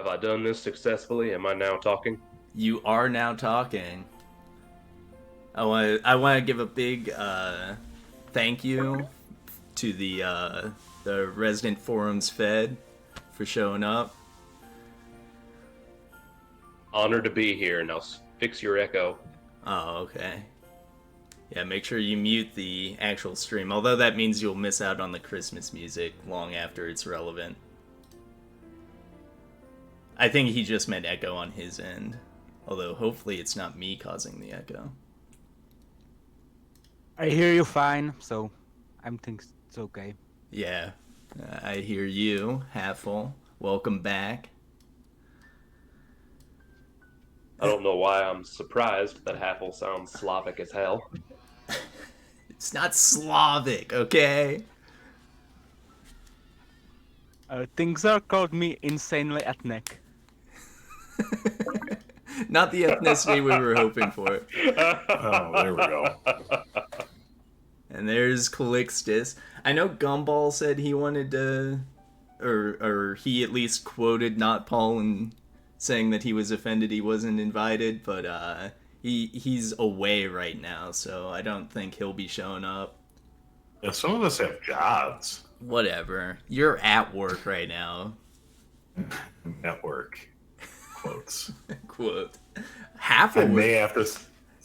Have I done this successfully? Am I now talking? You are now talking. I want to give a big thank you to the resident forums fed for showing up. Honored to be here. Now fix your echo. Oh, okay. Yeah, make sure you mute the actual stream. Although that means you'll miss out on the Christmas music long after it's relevant. I think he just meant echo on his end. Although hopefully it's not me causing the echo. I hear you fine, so I think it's okay. Yeah, I hear you, Halffle. Welcome back. I don't know why I'm surprised that Haffle sounds Slavic as hell. It's not Slavic, okay? Things are called me insanely ethnic. Not the ethnicity we were hoping for. Oh, there we go. And there's Calixtus. I know Gumball said he wanted to, or he at least quoted Not Paul and saying that he was offended he wasn't invited, but he's away right now, so I don't think he'll be showing up. Yeah, some of us have jobs Whatever. You're at work right now. at work. Quotes. Quote. Half I of may have to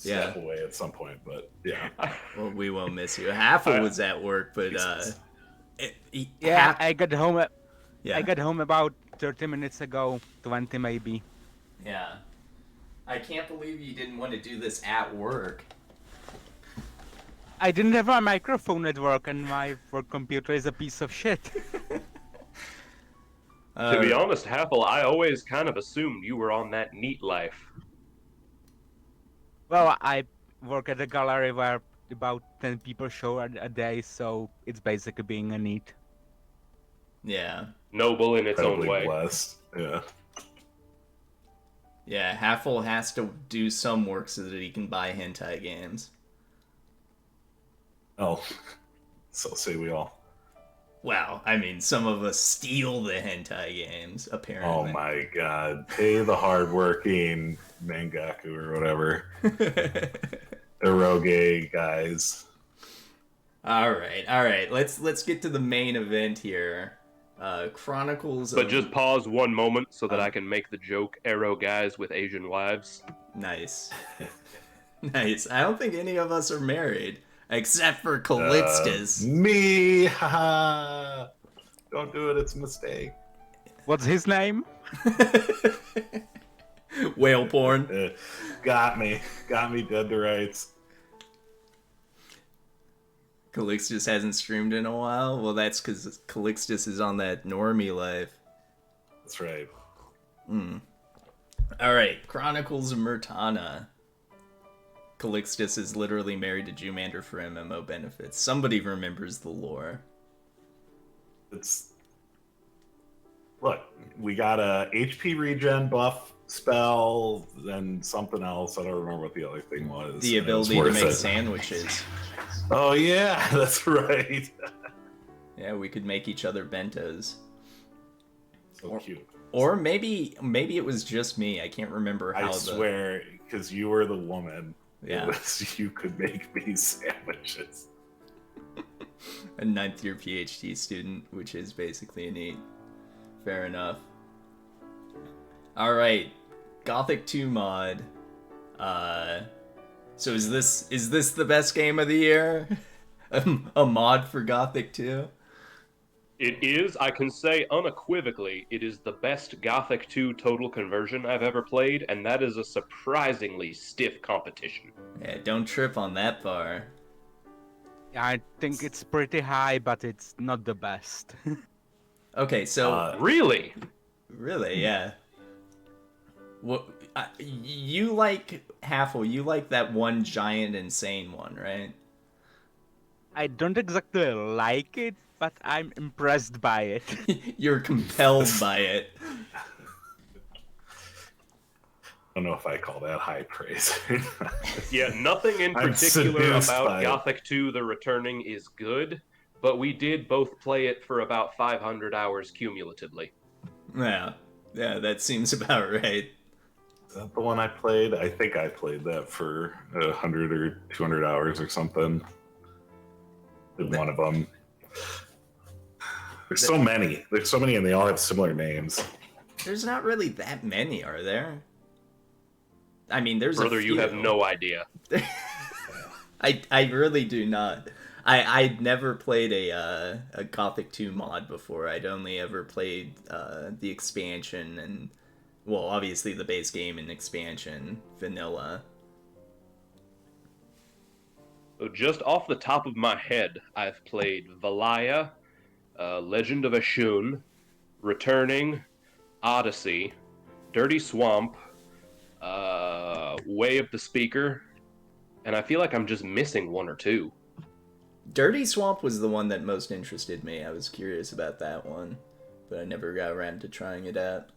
Yeah. step away at some point, but yeah. Well, we won't miss you. Halfle was at work, but I got home. I got home about 30 minutes ago, 20 maybe. Yeah. I can't believe you didn't want to do this at work. I didn't have a microphone at work, and my work computer is a piece of shit. To be honest, Haffle, I always kind of assumed you were on that neat life. Well, I work at a gallery where about 10 people show a day, so it's basically being a neat. Yeah. Noble in its own Incredibly way. blessed. Yeah. Yeah, Halfle has to do some work so that he can buy hentai games. Oh, so say we all. Well, I mean, some of us steal the hentai games, apparently. Oh my god. Pay the hardworking Mangaku or whatever. Eroge guys. All right. Let's get to the main event here. Chronicles of... But just pause one moment so that I can make the joke arrow guys with Asian wives. Nice. Nice. I don't think any of us are married. Except for Calixtus. Me! Haha! Don't do it, it's a mistake. What's his name? Whale porn. Got me dead to rights. Calixtus hasn't streamed in a while? Well, that's because Calixtus is on that normie life. That's right. Alright, Chronicles of Murtana. Calixtus is literally married to Jumander for MMO benefits. Somebody remembers the lore. It's... Look, we got a HP regen buff spell, and something else. I don't remember what the other thing was. The and it was ability to worth make it. sandwiches. Oh yeah, that's right. Yeah, we could make each other bentos. So cute. Or maybe it was just me. I can't remember how I swear, because you were the woman. Yeah. You could make me sandwiches. A 9th year PhD student, which is basically a neat. Fair enough. Alright. Gothic 2 mod. So is this the best game of the year? A mod for Gothic 2? It is, I can say unequivocally, it is the best Gothic 2 total conversion I've ever played, and that is a surprisingly stiff competition. Yeah, don't trip on that bar. I think it's pretty high, but it's not the best. Okay, so Really? really, yeah. What you like Halfle? You like that one giant insane one, right? I don't exactly like it, but I'm impressed by it. You're compelled by it. I don't know if I call that high praise. Yeah, nothing in I'm particular seduced by about it. Gothic 2 The Returning is good, but we did both play it for about 500 hours cumulatively. Yeah, Yeah, that seems about right. Is that the one I played? I think I played that for 100 or 200 hours or something. In one of them. There's so many. There's so many, and they all have similar names. There's not really that many, are there? I mean, there's Brother, a few. you have no idea. I really do not. I'd never played a Gothic 2 mod before. I'd only ever played the expansion and, well, obviously the base game and expansion, vanilla. So just off the top of my head, I've played Valaya, Legend of Ashun, Returning, Odyssey, Dirty Swamp, Way of the Speaker, and I feel like I'm just missing one or two. Dirty Swamp was the one that most interested me. I was curious about that one, but I never got around to trying it out.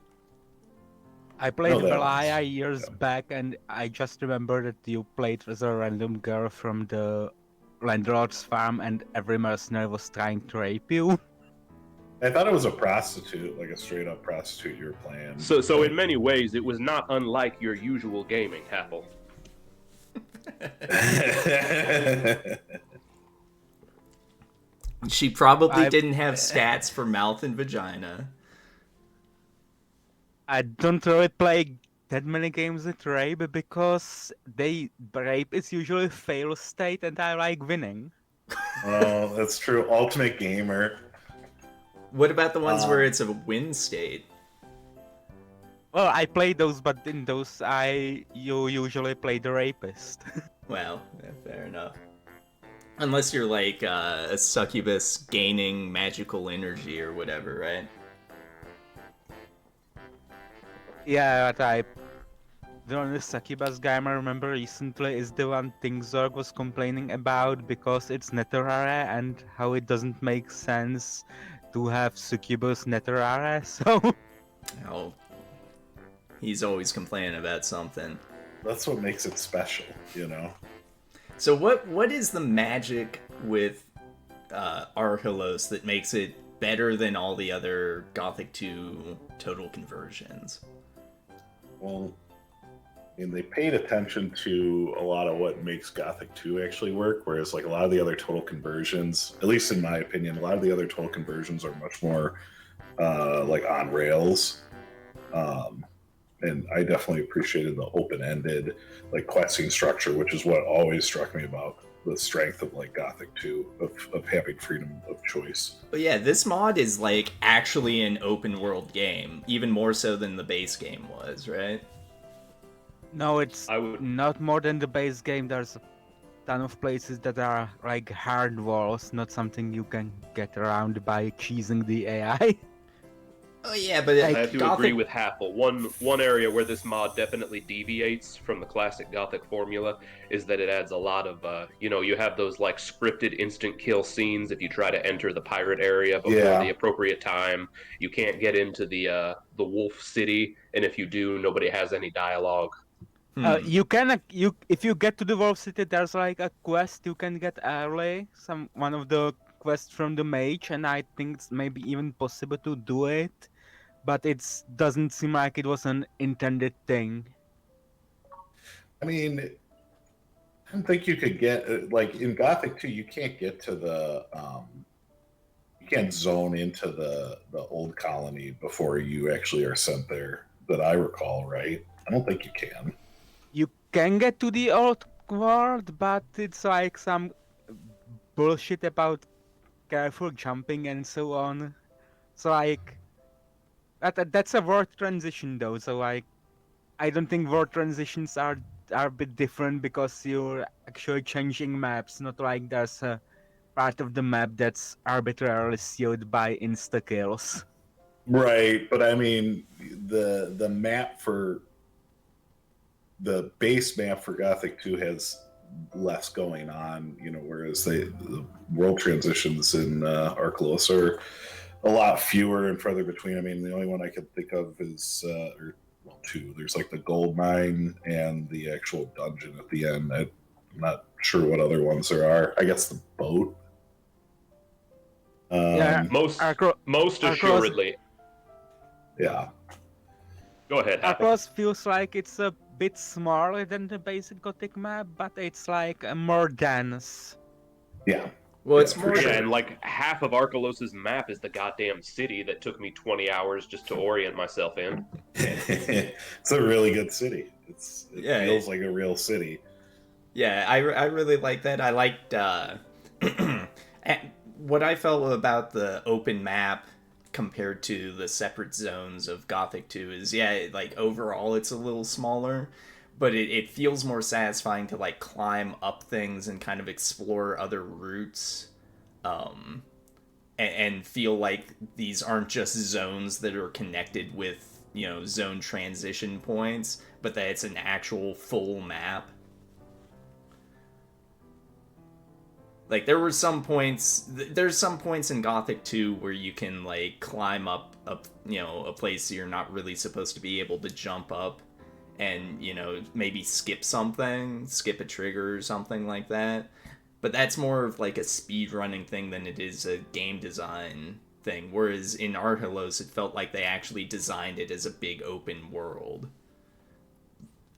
I played No, that Valaya was- years yeah. back, and I just remember that you played as a random girl from the landlord's farm, and every mercenary was trying to rape you. I thought it was a prostitute, like a straight up prostitute you were playing. So in many ways, it was not unlike your usual gaming, Happel. She probably I- didn't have stats for mouth and vagina. I don't really play that many games with rape because rape is usually fail state, and I like winning. Oh, that's true. Ultimate Gamer. What about the ones Um, where it's a win state? Well, I play those, but in those you usually play the rapist. Well, yeah, fair enough. Unless you're like a succubus gaining magical energy or whatever, right? Yeah, but the only succubus game I remember recently is the one Thingzorg was complaining about because it's Netherare and how it doesn't make sense to have succubus Netherare, so... Oh, he's always complaining about something. That's what makes it special, you know? So what is the magic with Archelos that makes it better than all the other Gothic 2 total conversions? Well, I mean, they paid attention to a lot of what makes Gothic 2 actually work, whereas like a lot of the other total conversions, at least in my opinion, a lot of the other total conversions are much more like on rails. And I definitely appreciated the open-ended like questing structure, which is what always struck me about the strength of like Gothic 2 of having freedom of choice. But yeah, this mod is like actually an open world game, even more so than the base game was, right? No, it's I would- not more than the base game. There's a ton of places that are like hard walls, not something you can get around by cheesing the AI. Oh yeah, but I have to agree with Happel. One area where this mod definitely deviates from the classic Gothic formula is that it adds a lot of, you have those like scripted instant kill scenes if you try to enter the pirate area before Yeah. the appropriate time. You can't get into the Wolf City, and if you do, nobody has any dialogue. If you get to the Wolf City, there's like a quest you can get early, one of the quests from the mage, and I think it's maybe even possible to do it, but it doesn't seem like it was an intended thing. I mean, I don't think you could get like in Gothic 2. You can't get to the you can't zone into the old colony before you actually are sent there. That I recall, right? I don't think you can. You can get to the old world, but it's like some bullshit about careful jumping and so on. So like, that's a word transition though. So like, I don't think word transitions are a bit different because you're actually changing maps, not like there's a part of the map that's arbitrarily sealed by insta kills. Right, but I mean the map for the base map for Gothic 2 has less going on, whereas the world transitions in Archelos are a lot fewer and further between. I mean, the only one I can think of is two. There's like the gold mine and the actual dungeon at the end. I'm not sure what other ones there are. I guess the boat. Yeah. Most Archelos- assuredly. Yeah. Go ahead, Happy. Arcos feels like it's a bit smaller than the basic Gothic map, but it's like more dense. Yeah. Well, it's Yeah, more for Yeah, sure. and like half of Arkelos's map is the goddamn city that took me 20 hours just to orient myself in. It's a really good city. It Yeah, feels like a real city. Yeah, I really like that. I liked what I felt about the open map compared to the separate zones of Gothic 2 is, yeah, like overall it's a little smaller, but it feels more satisfying to like climb up things and kind of explore other routes. Um, and feel like these aren't just zones that are connected with, zone transition points, but that it's an actual full map. Like there's some points in Gothic 2 where you can like climb up a place you're not really supposed to be able to jump up, and maybe skip a trigger or something like that. But that's more of like a speed running thing than it is a game design thing. Whereas in Archelos, it felt like they actually designed it as a big open world.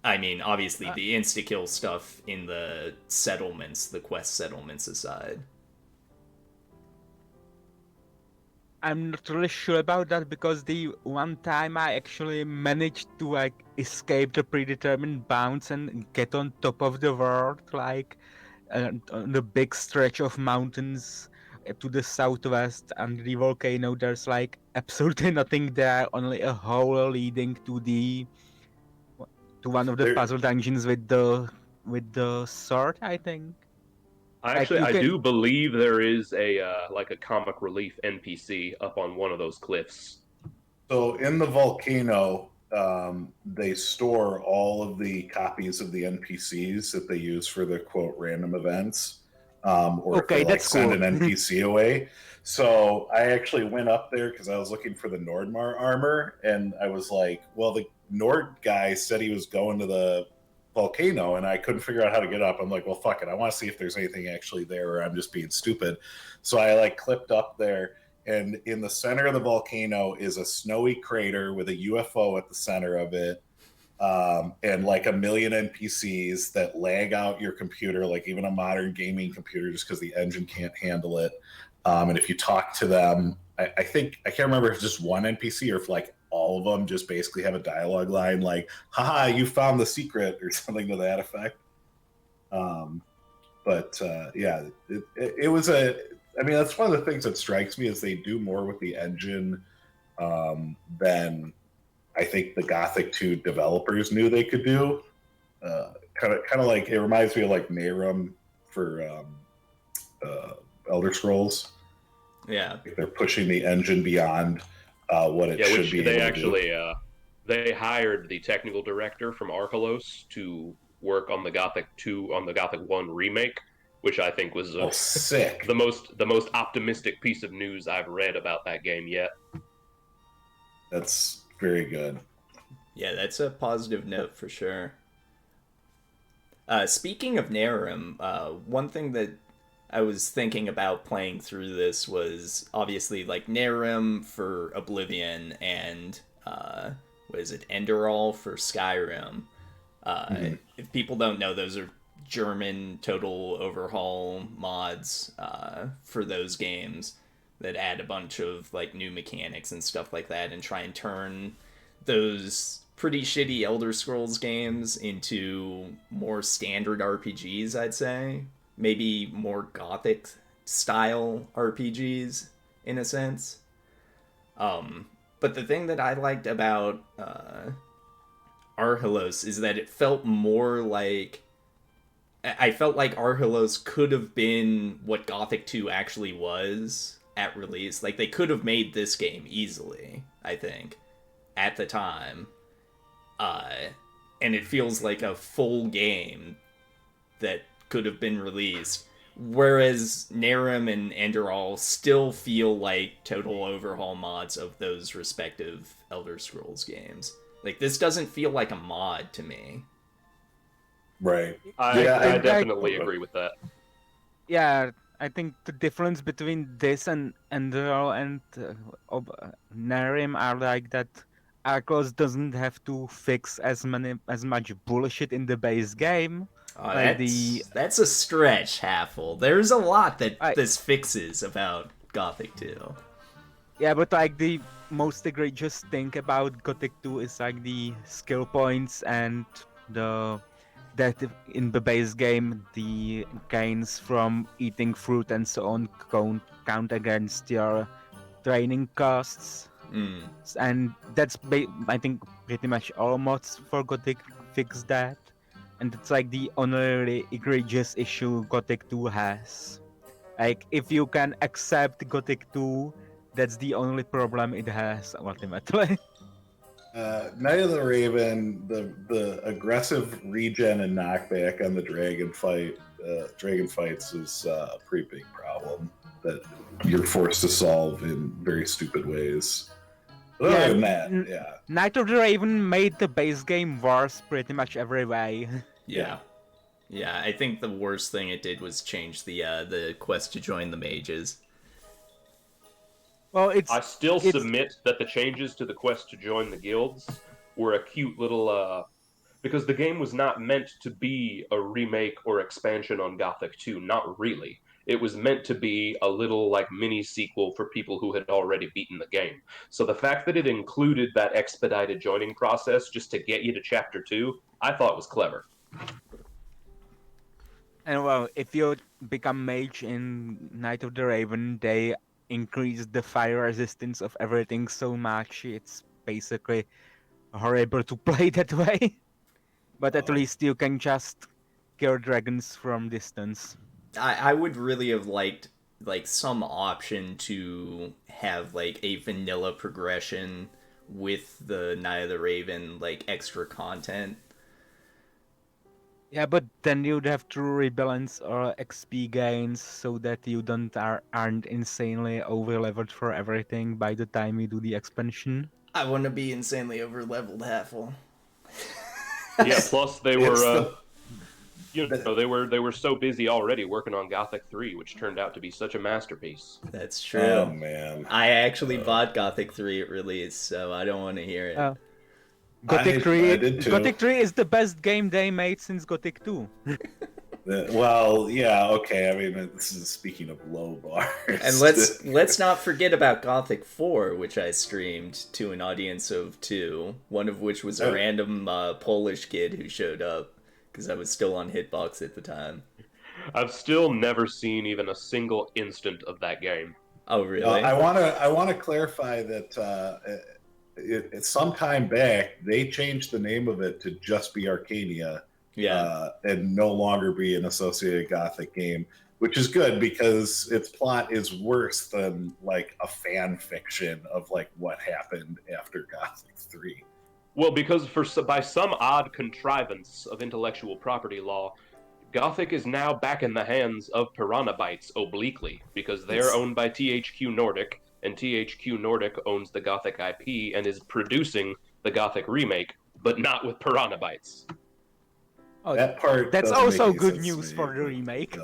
I mean, obviously, the insta-kill stuff in the settlements, the quest settlements aside. I'm not really sure about that because the one time I actually managed to like escape the predetermined bounds and get on top of the world, like on the big stretch of mountains to the southwest and the volcano. There's like absolutely nothing there, only a hole leading to one of the There, puzzle dungeons with the sword, I think. Like you I can do believe there is a like a comic relief NPC up on one of those cliffs. so in the volcano, they store all of the copies of the NPCs that they use for the quote random events, or if Okay, they like that's send cool. an NPC away. So I actually went up there because I was looking for the Nordmar armor, and I was like, well, the Nord guy said he was going to the volcano, and I couldn't figure out how to get up. I'm like, well, fuck it, I want to see if there's anything actually there, or I'm just being stupid. So I like clipped up there, and in the center of the volcano is a snowy crater with a UFO at the center of it, and like a million NPCs that lag out your computer, like even a modern gaming computer, just because the engine can't handle it. And if you talk to them, I think I can't remember if it's just one NPC or if like all of them just basically have a dialogue line like "haha, you found the secret" or something to that effect. Um, yeah, it was a. I mean, that's one of the things that strikes me is they do more with the engine than I think the Gothic 2 developers knew they could do. Kind of like it reminds me of like Nehrum for Elder Scrolls. Yeah. They're pushing the engine beyond what it should which be. they able actually to do. they hired the technical director from Archelos to work on the Gothic 2 on the Gothic 1 remake, which I think was Sick. the most optimistic piece of news I've read about that game yet. That's very good. Yeah, that's a positive note for sure. Speaking of Nehrum, one thing that I was thinking about playing through this was obviously like Nehrum for Oblivion and what is it, Enderal for Skyrim. If people don't know, those are German total overhaul mods for those games that add a bunch of like new mechanics and stuff like that and try and turn those pretty shitty Elder Scrolls games into more standard RPGs, I'd say. Maybe more Gothic style RPGs in a sense. But the thing that I liked about Archelos is that it felt more like I felt like Archelos could have been what Gothic 2 actually was at release. Like they could have made this game easily, I think, at the time. And it feels like a full game that could have been released. Whereas Nehrum and Enderal still feel like total overhaul mods of those respective Elder Scrolls games. Like, this doesn't feel like a mod to me. Right. I I definitely agree with that. Yeah, I think the difference between this and Enderal and Nehrim are like that Arcos doesn't have to fix as much bullshit in the base game. Oh, Like the that's a stretch, Halfle. There's a lot that I this fixes about Gothic 2. Yeah, but like the most egregious thing about Gothic 2 is like the skill points and the that in the base game the gains from eating fruit and so on count against your training costs. Mm. And that's I think pretty much all mods for Gothic fix that. And it's like the only egregious issue Gothic 2 has. Like if you can accept Gothic 2, that's the only problem it has ultimately. Night of the Raven, the aggressive regen and knockback on the dragon fights is a pretty big problem that you're forced to solve in very stupid ways. But other than that, yeah. Night of the Raven made the base game worse pretty much every way. Yeah. Yeah, I think the worst thing it did was change the quest to join the mages. Well, I still submit that the changes to the quest to join the guilds were a cute little because the game was not meant to be a remake or expansion on Gothic 2, not really. It was meant to be a little like mini sequel for people who had already beaten the game. So the fact that it included that expedited joining process just to get you to chapter 2, I thought was clever. And well, if you become mage in Night of the Raven, they increase the fire resistance of everything so much, it's basically horrible to play that way. But at least you can just kill dragons from distance. I would really have liked like some option to have like a vanilla progression with the Night of the Raven, like extra content. Yeah, but then you'd have to rebalance XP gains so that you aren't insanely overleveled for everything by the time you do the expansion. I want to be insanely over-leveled, Halfle. Yeah, plus they were they were so busy already working on Gothic 3, which turned out to be such a masterpiece. That's true. Oh man, I actually bought Gothic 3 at release, so I don't want to hear it. Gothic 3 I did too. Gothic 3 is the best game they made since Gothic 2. Well, yeah, okay. I mean, this is speaking of low bars. And let's not forget about Gothic 4, which I streamed to an audience of 2, one of which was a random Polish kid who showed up because I was still on Hitbox at the time. I've still never seen even a single instant of that game. Oh, really? I want to clarify that some time back they changed the name of it to just be Arcania. Yeah. And no longer be an associated Gothic game, which is good because its plot is worse than like a fan fiction of like what happened after Gothic 3. Well, because by some odd contrivance of intellectual property law, Gothic is now back in the hands of Piranha Bytes obliquely, because they're owned by THQ Nordic, and THQ Nordic owns the Gothic IP and is producing the Gothic remake, but not with Piranha Bytes. Oh, That part that's doesn't also make any good sense news to for me, the but, remake.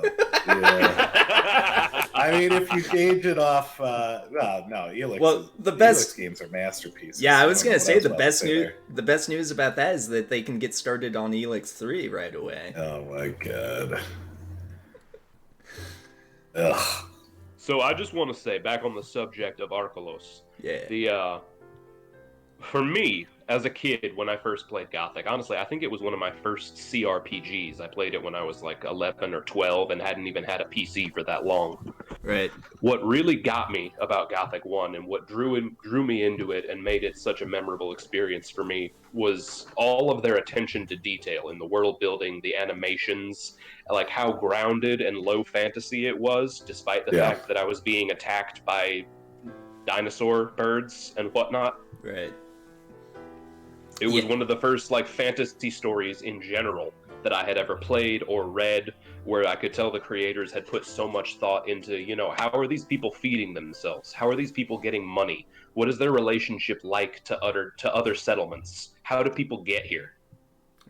Yeah. I mean, if you gauge it off, Elix. Well, the Elix best games are masterpieces. Yeah, I was don't know gonna what say else the I would best say news. there. The best news about that is that they can get started on Elix 3 right away. Oh my god. Ugh. So I just want to say, back on the subject of Arkelos, Yeah. For me, as a kid, when I first played Gothic, honestly, I think it was one of my first CRPGs. I played it when I was like 11 or 12 and hadn't even had a PC for that long. Right. What really got me about Gothic 1 and what drew me into it and made it such a memorable experience for me was all of their attention to detail in the world building, the animations, like how grounded and low fantasy it was, despite the fact that I was being attacked by dinosaur birds and whatnot. Right. It was one of the first like fantasy stories in general that I had ever played or read where I could tell the creators had put so much thought into, how are these people feeding themselves? How are these people getting money? What is their relationship like to other settlements? How do people get here?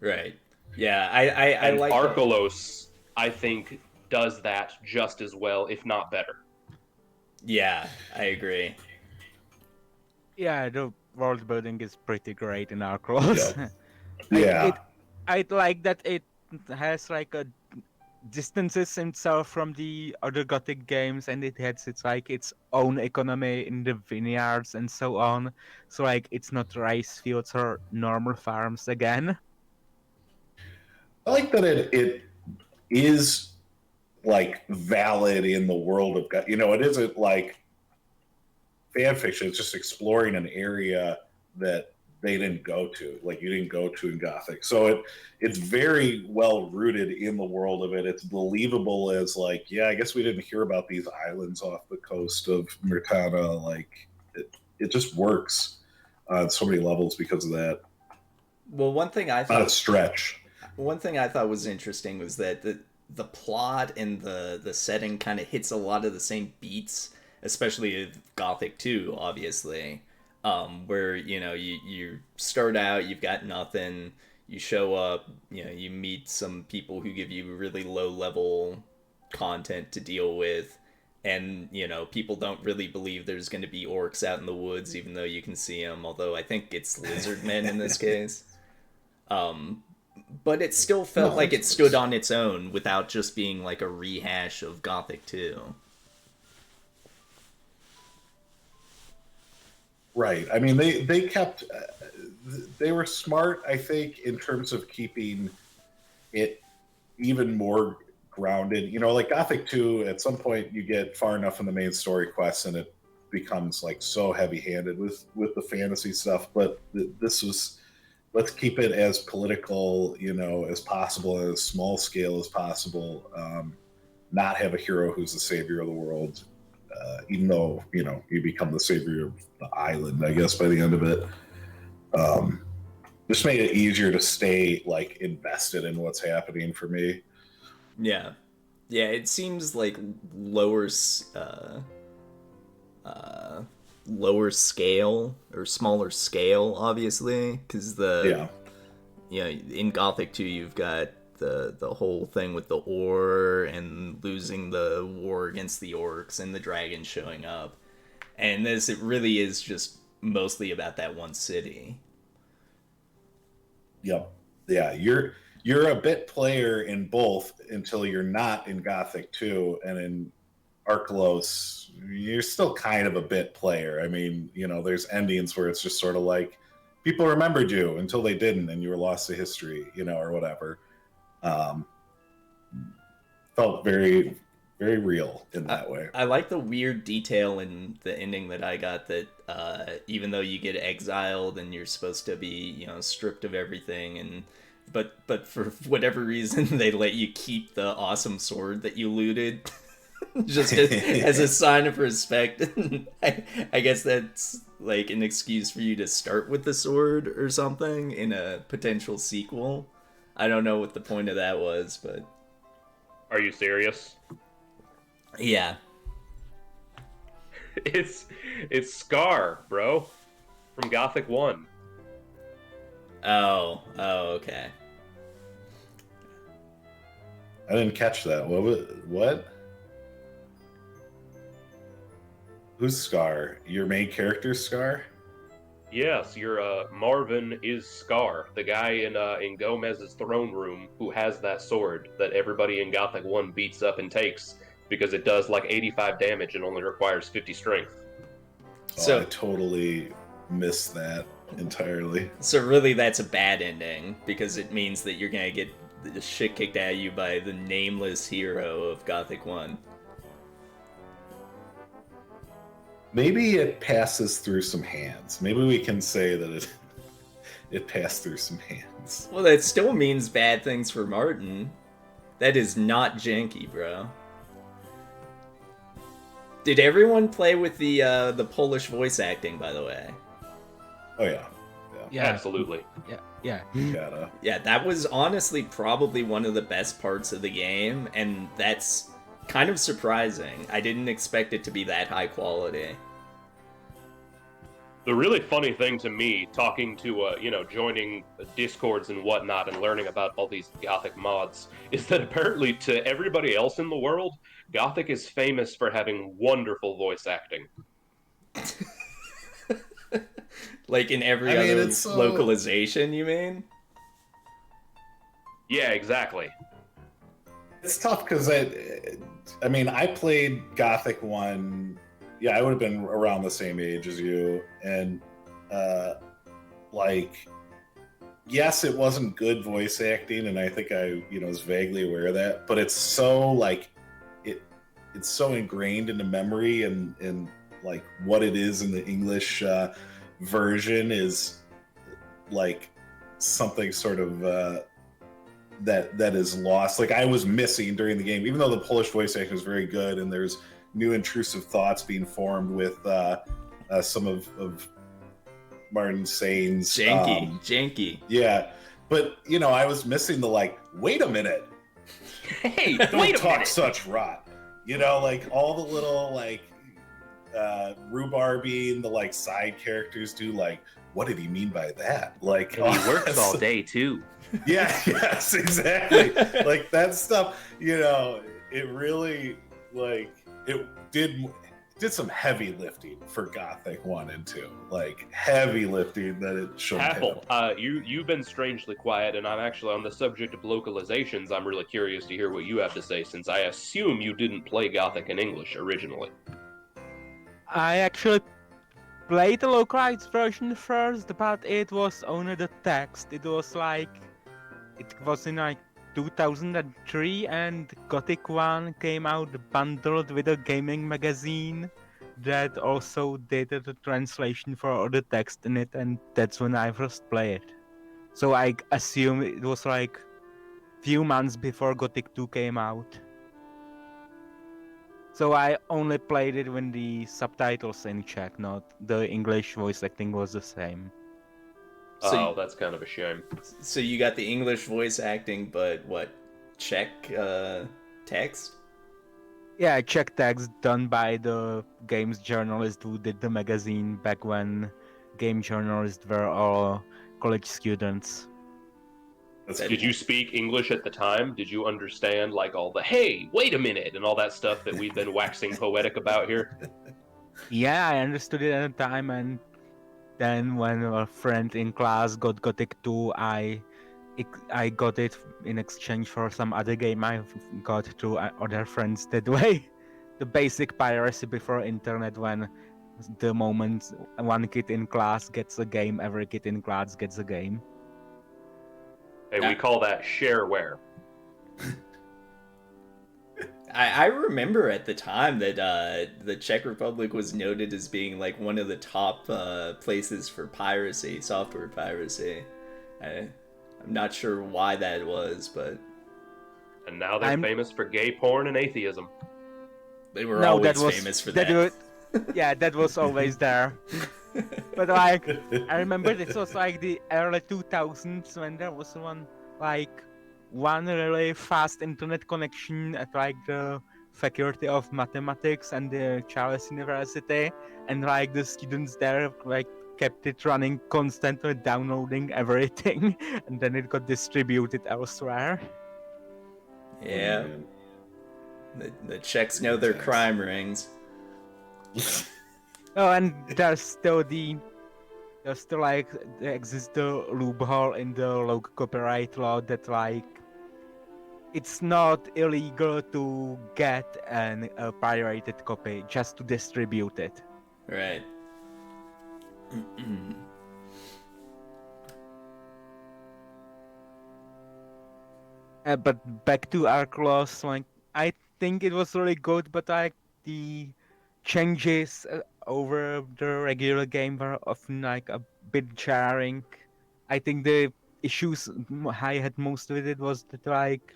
Right. Yeah, I like Arkelos, I think, does that just as well, if not better. Yeah, I agree. Yeah, the world building is pretty great in Arcros. Yeah. I like that it has like a distances himself from the other Gothic games, and it has its own economy in the vineyards and so on. So like it's not rice fields or normal farms again. I like that it is like valid in the world of God. It isn't like fan fiction. It's just exploring an area that they didn't go to, like you didn't go to in Gothic. So it's very well rooted in the world of it. It's believable as like, yeah, I guess we didn't hear about these islands off the coast of Mirtana. Like it just works on so many levels because of that. Well, Not a stretch. one thing I thought was interesting was that the plot and the setting kind of hits a lot of the same beats, especially with Gothic 2, obviously. Where you start out, you've got nothing, you show up, you meet some people who give you really low level content to deal with, and people don't really believe there's going to be orcs out in the woods, even though you can see them. Although I think it's lizard men in this case. But it still felt like it stood on its own without just being like a rehash of Gothic 2. Right. I mean, they kept they were smart, I think, in terms of keeping it even more grounded. Like Gothic 2, at some point you get far enough in the main story quests and it becomes like so heavy-handed with the fantasy stuff. But this was, let's keep it as political, as possible, as small scale as possible. Not have a hero who's the savior of the world. Even though you become the savior of the island, I guess, by the end of it. Just made it easier to stay like invested in what's happening for me. Yeah, it seems like lower scale or smaller scale, obviously, because in Gothic 2 you've got the whole thing with the ore and losing the war against the orcs and the dragons showing up, and it really is just mostly about that one city. Yep. Yeah, you're a bit player in both until you're not in Gothic 2, and in Arkelos you're still kind of a bit player. I mean, there's endings where it's just sort of like people remembered you until they didn't and you were lost to history, or whatever. Felt very, very real in that way. I like the weird detail in the ending that I got, that even though you get exiled and you're supposed to be, stripped of everything, but for whatever reason they let you keep the awesome sword that you looted just as a sign of respect. I guess that's like an excuse for you to start with the sword or something in a potential sequel. I don't know what the point of that was, but... Are you serious? Yeah. It's Scar, bro. From Gothic 1. Oh, okay. I didn't catch that. What? Who's Scar? Your main character's Scar? Yes, your Marvin is Scar, the guy in Gomez's throne room who has that sword that everybody in Gothic 1 beats up and takes because it does like 85 damage and only requires 50 strength. So I totally missed that entirely. So really that's a bad ending, because it means that you're gonna get the shit kicked out of you by the nameless hero of Gothic 1. Maybe it passes through some hands. Maybe we can say that it passed through some hands. Well, that still means bad things for Martin. That is not janky, bro. Did everyone play with the Polish voice acting, by the way? Oh yeah. Yeah, Absolutely. Yeah. Gotta. Yeah, that was honestly probably one of the best parts of the game, and that's kind of surprising. I didn't expect it to be that high quality. The really funny thing to me, talking to, joining Discords and whatnot and learning about all these Gothic mods, is that apparently to everybody else in the world, Gothic is famous for having wonderful voice acting. Like in every I mean, other it's so- localization, you mean? Yeah, exactly. It's tough because I mean, I played Gothic 1. Yeah, I would have been around the same age as you. And, like, yes, it wasn't good voice acting. And I think I, was vaguely aware of that. But it's so, like, it's so ingrained into memory and like, what it is in the English version is, like, something sort of that is lost. Like I was missing during the game, even though the Polish voice acting is very good, and there's new intrusive thoughts being formed with some of Martin Sain's janky. Yeah, but I was missing the like. Wait a minute! Hey, Don't wait a talk minute. such rot. Like all the little like rhubarby and the like side characters do. Like, what did he mean by that? Like, And he works all day too. Yeah, yes, exactly. Like that stuff, it really like it did some heavy lifting for Gothic 1 and 2. Like heavy lifting that it shouldn't Apple, have. you've been strangely quiet, and I'm actually on the subject of localizations. I'm really curious to hear what you have to say, since I assume you didn't play Gothic in English originally. I actually played the localized version first, but it was only the text. It was in like 2003, and Gothic 1 came out bundled with a gaming magazine that also did the translation for all the text in it, and that's when I first played it. So I assume it was like few months before Gothic 2 came out. So I only played it when the subtitles in Czech, not the English voice acting was the same. So That's kind of a shame. So you got the English voice acting, but what, Czech text? Yeah, Czech text done by the games journalist who did the magazine back when game journalists were all college students. Did you speak English at the time? Did you understand like all the "hey, wait a minute" and all that stuff that we've been waxing poetic about here? Yeah, I understood it at the time, and then when a friend in class got Gothic 2, I got it in exchange for some other game I got through other friends that way. The basic piracy before internet, when the moment one kid in class gets a game, every kid in class gets a game. Hey, we call that shareware. I remember at the time that the Czech Republic was noted as being like one of the top places for piracy, software piracy. I'm not sure why that was, but... And now they're famous for gay porn and atheism. They were always famous for that. Yeah, that was always there. But like, I remember this was like the early 2000s when there was one really fast internet connection at like the Faculty of Mathematics and the Charles University, and like the students there like kept it running constantly, downloading everything, and then it got distributed elsewhere. Yeah. The Czechs know their crime rings. Oh, and there exists the loophole in the local copyright law that like it's not illegal to get a pirated copy, just to distribute it. Right. But back to Arclos, like I think it was really good, but like the changes over the regular game were often like a bit jarring. I think the issues I had most with it was that like,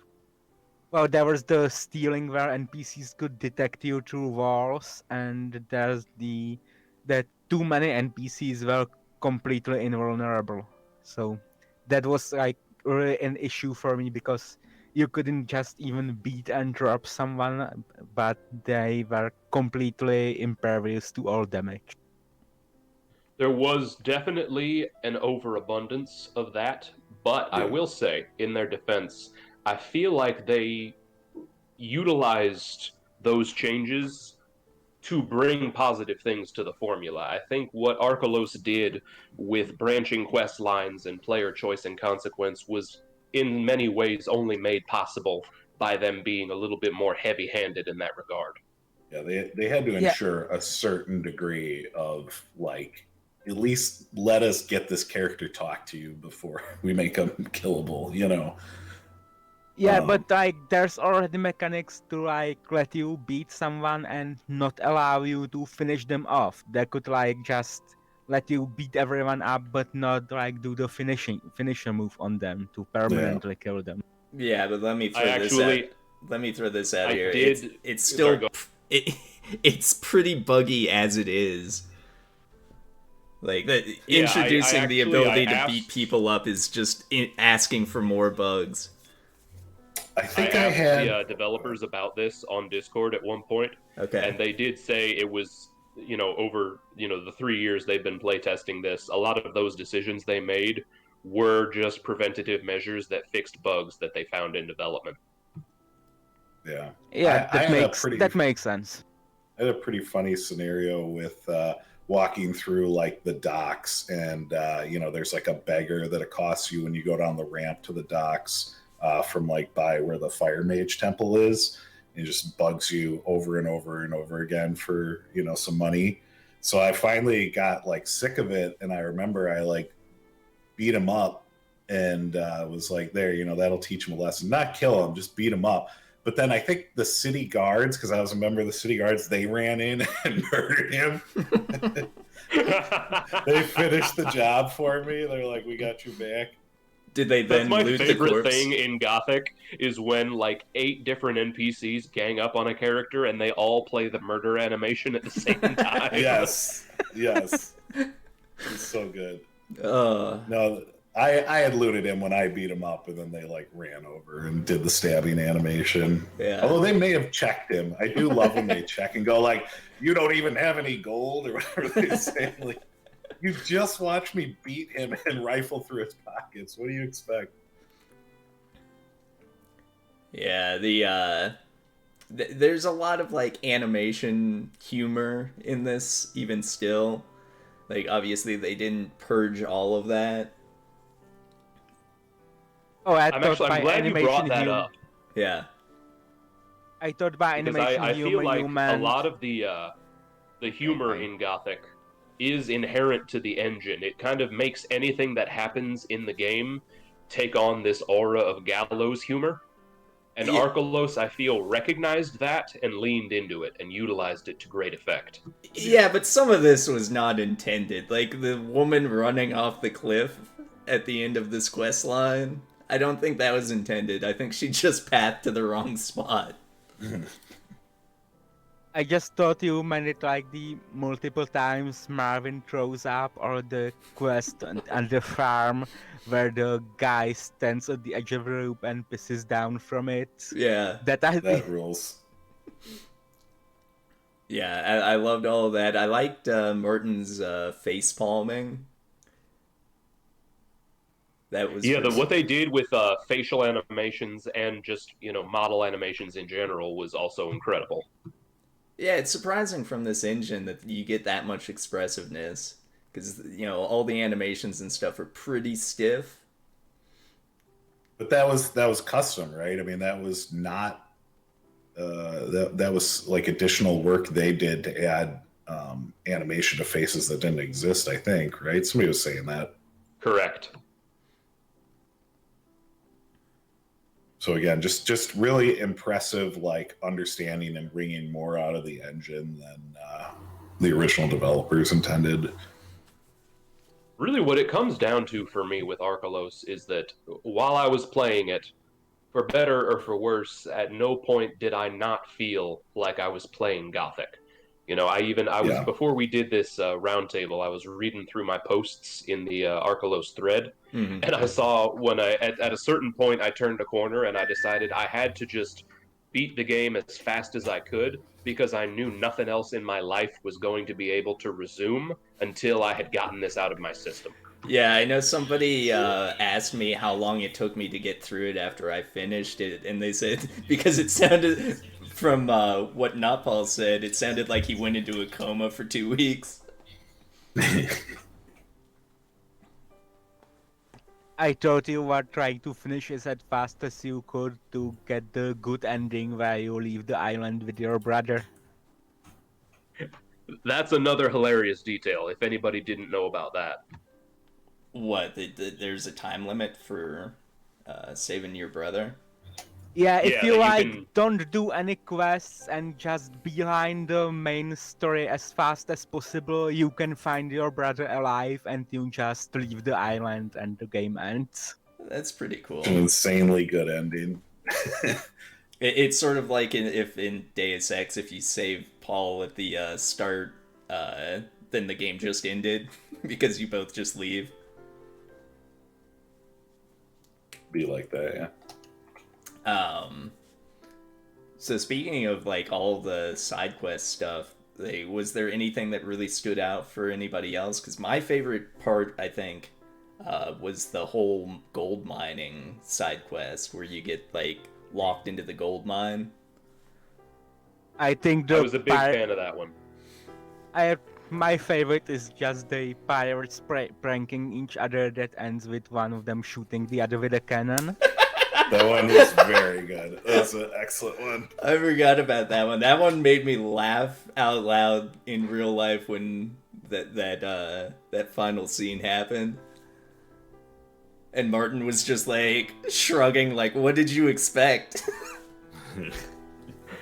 well, there was the stealing where NPCs could detect you through walls, and there's that too many NPCs were completely invulnerable. So that was like really an issue for me, because you couldn't just even beat and drop someone, but they were completely impervious to all damage. There was definitely an overabundance of that, but I will say, in their defense, I feel like they utilized those changes to bring positive things to the formula. I think what Arkelos did with branching quest lines and player choice and consequence was in many ways only made possible by them being a little bit more heavy-handed in that regard. Yeah, they had to Yeah. ensure a certain degree of like, at least let us get this character talk to you before we make him killable, you know. Yeah, Um, but like there's already mechanics to like let you beat someone and not allow you to finish them off. They could like just let you beat everyone up but not like do the finisher move on them to permanently kill them. Yeah, but let me throw I this actually- out. Let me throw this out I here. did- It's Sorry, still go- it's pretty buggy as it is. Like Yeah, introducing the actually- ability I to asked- beat people up is just asking for more bugs. I I think I asked had the developers about this on Discord at one point, Okay. and they did say it was, over, the 3 years they've been playtesting this, a lot of those decisions they made were just preventative measures that fixed bugs that they found in development. yeah. Yeah, I had a that makes sense. I had a pretty funny scenario with walking through like the docks, and there's like a beggar that accosts you when you go down the ramp to the docks from like by where the Fire Mage Temple is. It just bugs you over and over and over again for some money. So I finally got like sick of it, and I remember I like beat him up and was like, there, that'll teach him a lesson. Not kill him, just beat him up. But then I think the city guards, because I was a member of the city guards, they ran in and murdered him. They finished the job for me. They're like, we got you back. Did they That's then my loot the favorite corpse? thing in Gothic is when like 8 different NPCs gang up on a character and they all play the murder animation at the same time. Yes. It's so good. Uh, No, I had looted him when I beat him up, and then they like ran over and did the stabbing animation. yeah. Although they may have checked him. I do love when they check and go like, you don't even have any gold or whatever they say. Like, you just watched me beat him and rifle through his pockets. What do you expect? Yeah, there's a lot of like animation humor in this even still. Like obviously they didn't purge all of that. Oh, I'm glad you brought that up. Yeah. I thought by Because animation I feel like you meant a lot of the humor in Gothic is inherent to the engine. It kind of makes anything that happens in the game take on this aura of gallows humor. And Yeah. Arkelos, I feel, recognized that and leaned into it and utilized it to great effect. Yeah, but some of this was not intended. Like the woman running off the cliff at the end of this quest line. I don't think that was intended. I think she just pathed to the wrong spot. I just thought you meant it like the multiple times Marvin throws up, or the quest and the farm where the guy stands at the edge of the rope and pisses down from it. Yeah. That rules. Yeah, I loved all of that. I liked Merton's face palming. That was What they did with facial animations and just model animations in general was also incredible. Yeah, it's surprising from this engine that you get that much expressiveness, because all the animations and stuff are pretty stiff. But that was custom, right? I mean, that was not that was like additional work they did to add animation to faces that didn't exist, I think, right? Somebody was saying that. Correct. So again, just really impressive, like understanding and bringing more out of the engine than the original developers intended. Really, what it comes down to for me with Arkelos is that while I was playing it, for better or for worse, at no point did I not feel like I was playing Gothic. Yeah. Before we did this roundtable, I was reading through my posts in the Arkelos thread, Mhm. and I saw when at a certain point I turned a corner and I decided I had to just beat the game as fast as I could because I knew nothing else in my life was going to be able to resume until I had gotten this out of my system. Yeah, I know somebody asked me how long it took me to get through it after I finished it, and they said because it sounded From what Notpal said, it sounded like he went into a coma for 2 weeks. I thought you were trying to finish as fast as you could to get the good ending where you leave the island with your brother. That's another hilarious detail. If anybody didn't know about that, What? There's a time limit for saving your brother? Yeah, if Yeah, you you like can- don't do any quests and just behind the main story as fast as possible, you can find your brother alive and you just leave the island and the game ends. That's pretty cool. An insanely good ending. It's sort of like if in Deus Ex, if you save Paul at the start, then the game just ended because you both just leave. Be like that, yeah. So speaking of like all the side quest stuff, was there anything that really stood out for anybody else? Because my favorite part, I think, was the whole gold mining side quest where you get like locked into the gold mine. I think I the was a big fan of that one. my favorite is just the pirates pranking each other that ends with one of them shooting the other with a cannon. That one was very good. That was an excellent one. I forgot about that one. That one made me laugh out loud in real life when that final scene happened. And Martin was just like shrugging, like, "What did you expect?"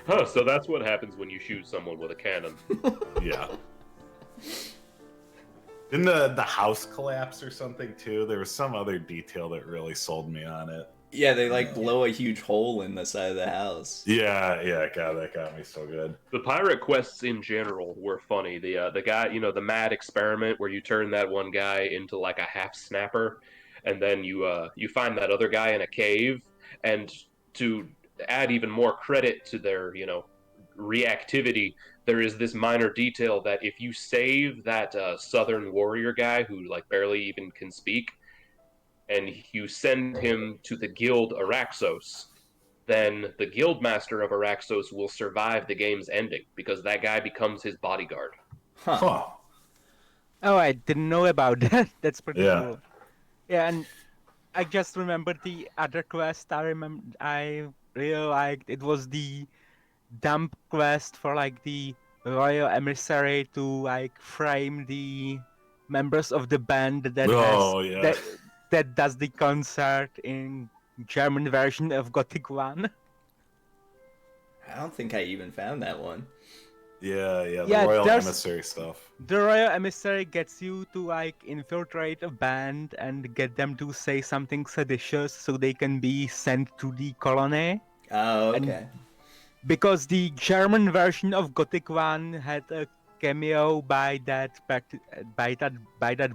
Huh, so that's what happens when you shoot someone with a cannon. Yeah. Didn't the house collapse or something too? There was some other detail that really sold me on it. Yeah, they like blow a huge hole in the side of the house. Yeah, God, that got me so good. The pirate quests in general were funny. The guy, the mad experiment where you turn that one guy into like a half snapper, and then you find that other guy in a cave, and to add even more credit to their reactivity, there is this minor detail that if you save that southern warrior guy who like barely even can speak, and you send him to the guild Araxos, then the guildmaster of Araxos will survive the game's ending because that guy becomes his bodyguard. Huh. Oh, I didn't know about that. That's pretty Yeah. cool. Yeah, and I just remembered the other quest I really liked. It was the dump quest for like the royal emissary to like frame the members of the band that Yeah. that does the concert in German version of Gothic 1. I don't think I even found that one. Yeah, the Yeah, royal there's- emissary stuff. The royal emissary gets you to like infiltrate a band and get them to say something seditious so they can be sent to the colony. Oh, And- okay. Because the German version of Gothic 1 had a cameo by that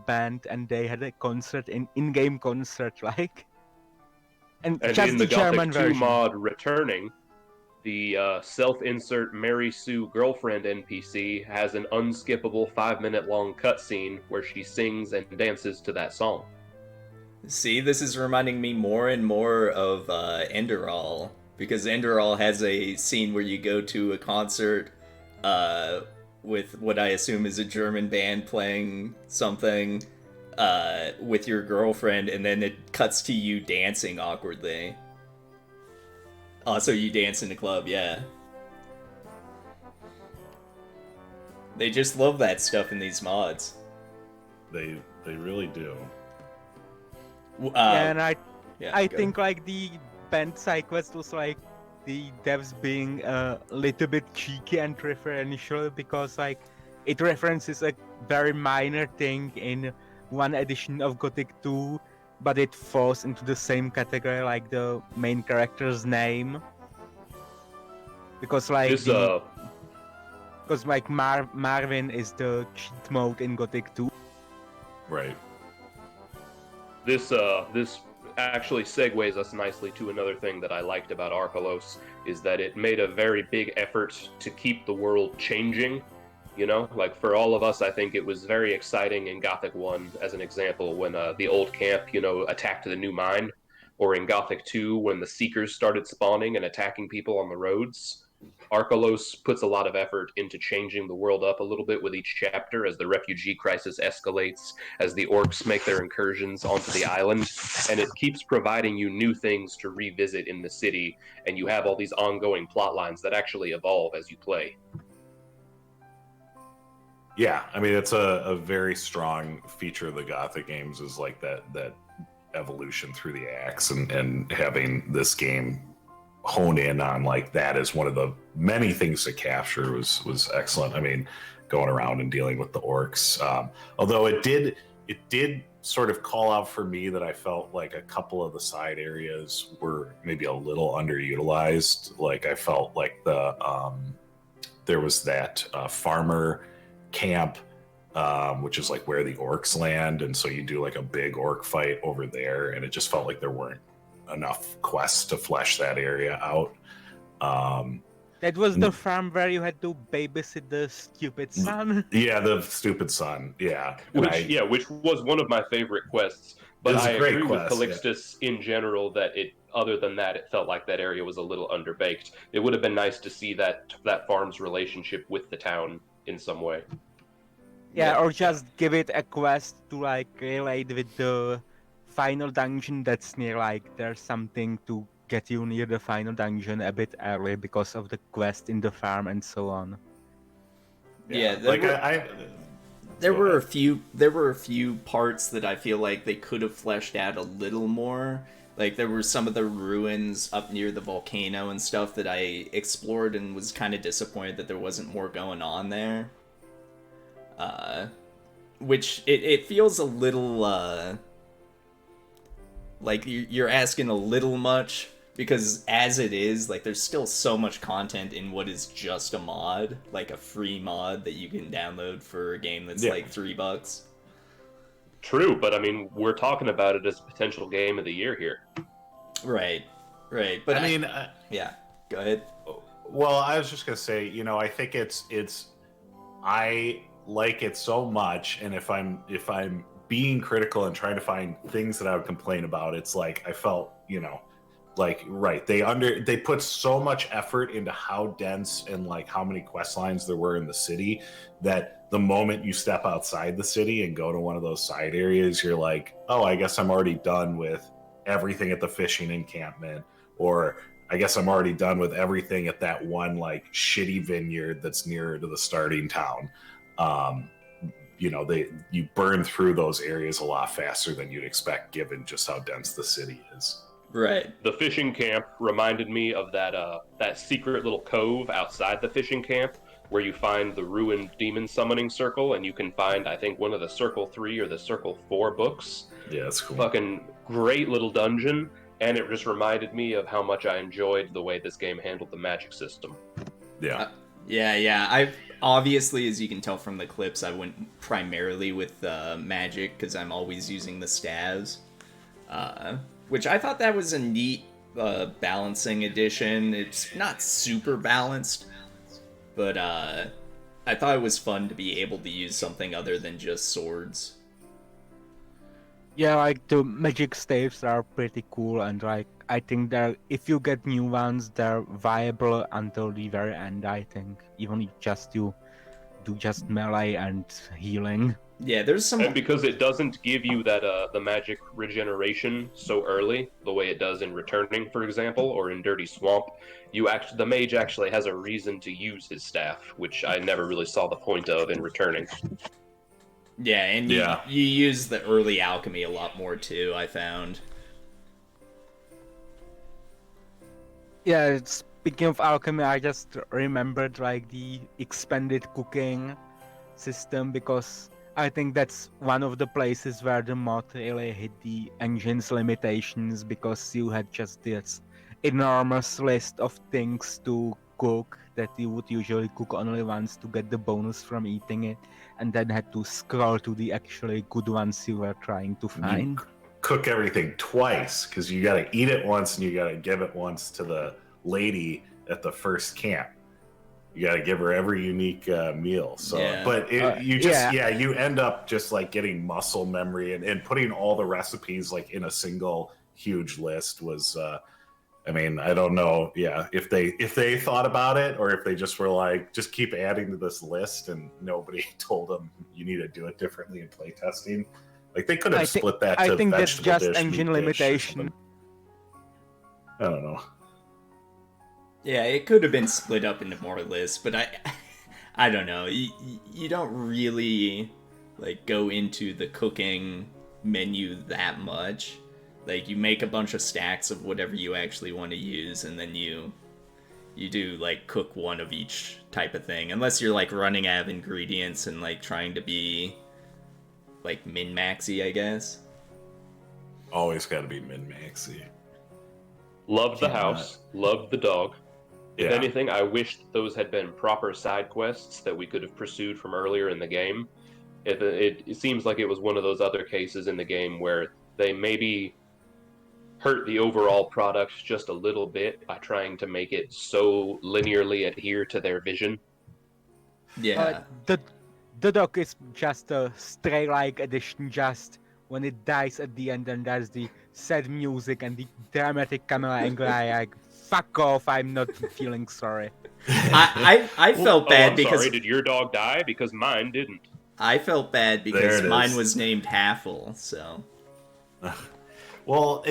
band, and they had a concert in-game concert, like, and And just in the the German Gothic 2 version. mod returning, the self-insert Mary Sue girlfriend NPC has an unskippable 5-minute long cutscene where she sings and dances to that song. See, this is reminding me more and more of Enderal, because Enderal has a scene where you go to a concert with what I assume is a German band playing something with your girlfriend, and then it cuts to you dancing awkwardly. Also, you dance in the club, yeah. They just love that stuff in these mods. They really do. And I go. think like the band side quest was like the devs being a little bit cheeky and referential because like it references a very minor thing in one edition of Gothic 2, but it falls into the same category like the main character's name. Because like This because like Marvin is the cheat mode in Gothic 2. Right. This actually segues us nicely to another thing that I liked about Arkelos, is that it made a very big effort to keep the world changing. Like for all of us, I think it was very exciting in Gothic 1, as an example, when the old camp, attacked the new mine, or in Gothic 2, when the Seekers started spawning and attacking people on the roads. Arkelos puts a lot of effort into changing the world up a little bit with each chapter as the refugee crisis escalates, as the orcs make their incursions onto the island, and it keeps providing you new things to revisit in the city, and you have all these ongoing plot lines that actually evolve as you play. Yeah, I mean, it's a very strong feature of the Gothic games is like that evolution through the acts, and having this game hone in on like that is one of the many things to capture was excellent. I mean, going around and dealing with the orcs, although it did sort of call out for me that I felt like a couple of the side areas were maybe a little underutilized. Like I felt like there was that farmer camp, which is like where the orcs land, and so you do like a big orc fight over there, and it just felt like there weren't enough quests to flesh that area out. That was the farm where you had to babysit the stupid son. Yeah, the stupid son. Yeah, which was one of my favorite quests. But I agree with Calixtus in general that other than that, it felt like that area was a little underbaked. It would have been nice to see that farm's relationship with the town in some way. Yeah, or just give it a quest to like relate with the final dungeon that's near, like there's something to get you near the final dungeon a bit early because of the quest in the farm and so on. Yeah, there were a few parts that I feel like they could have fleshed out a little more. Like there were some of the ruins up near the volcano and stuff that I explored and was kind of disappointed that there wasn't more going on there. Which it feels a little like you're asking a little much, because as it is, like there's still so much content in what is just a mod, like a free mod that you can download for a game that's like $3. True, but I mean, we're talking about it as a potential game of the year here. Right. But I mean, yeah, go ahead. Well, I was just gonna say, I think I like it so much, and if I'm being critical and trying to find things that I would complain about, it's like I felt, they put so much effort into how dense and like how many quest lines there were in the city that the moment you step outside the city and go to one of those side areas, you're like, oh, I guess I'm already done with everything at the fishing encampment, or I guess I'm already done with everything at that one like shitty vineyard that's nearer to the starting town. You burn through those areas a lot faster than you'd expect given just how dense the city is. Right. The fishing camp reminded me of that secret little cove outside the fishing camp where you find the ruined demon summoning circle, and you can find, I think, one of the Circle 3 or the Circle 4 books. Yeah, that's cool. Fucking great little dungeon, and it just reminded me of how much I enjoyed the way this game handled the magic system. Yeah. Yeah. I obviously, as you can tell from the clips, I went primarily with magic because I'm always using the staves, which I thought that was a neat balancing addition. It's not super balanced, but I thought it was fun to be able to use something other than just swords. Yeah, like the magic staves are pretty cool, and like I think that if you get new ones, they're viable until the very end. I think even if you do just melee and healing. Yeah, there's some. And because it doesn't give you that the magic regeneration so early, the way it does in Returning, for example, or in Dirty Swamp, the mage actually has a reason to use his staff, which I never really saw the point of in Returning. Yeah, and you use the early alchemy a lot more too, I found. Yeah, speaking of alchemy, I just remembered like the expanded cooking system, because I think that's one of the places where the mod really hit the engine's limitations, because you had just this enormous list of things to cook that you would usually cook only once to get the bonus from eating it, and then had to scroll to the actually good ones you were trying to find. Cook everything twice, because you gotta eat it once and you gotta give it once to the lady at the first camp. You gotta give her every unique meal. So, yeah. But you end up just like getting muscle memory and putting all the recipes like in a single huge list was I mean, I don't know, yeah, if they thought about it or if they just were like, just keep adding to this list, and nobody told them you need to do it differently in playtesting. Like they could have split that. I to think that's vegetable just dish, engine meat dish, or limitation. something. I don't know. Yeah, it could have been split up into more lists, but I don't know. You don't really like go into the cooking menu that much. Like you make a bunch of stacks of whatever you actually want to use, and then you do like cook one of each type of thing. Unless you're like running out of ingredients and like trying to be like min-maxy, I guess. Always got to be min-maxy. Loved the house, loved the dog. If Yeah. anything, I wish those had been proper side quests that we could have pursued from earlier in the game. It seems like it was one of those other cases in the game where they maybe hurt the overall product just a little bit by trying to make it so linearly adhere to their vision. Yeah. The dog is just a stray-like addition. Just when it dies at the end, and there's the sad music and the dramatic camera angle. I like, fuck off! I'm not feeling sorry. I felt bad I'm because sorry, did your dog die? Because mine didn't. I felt bad There because it mine is. was named Haffle, so Well,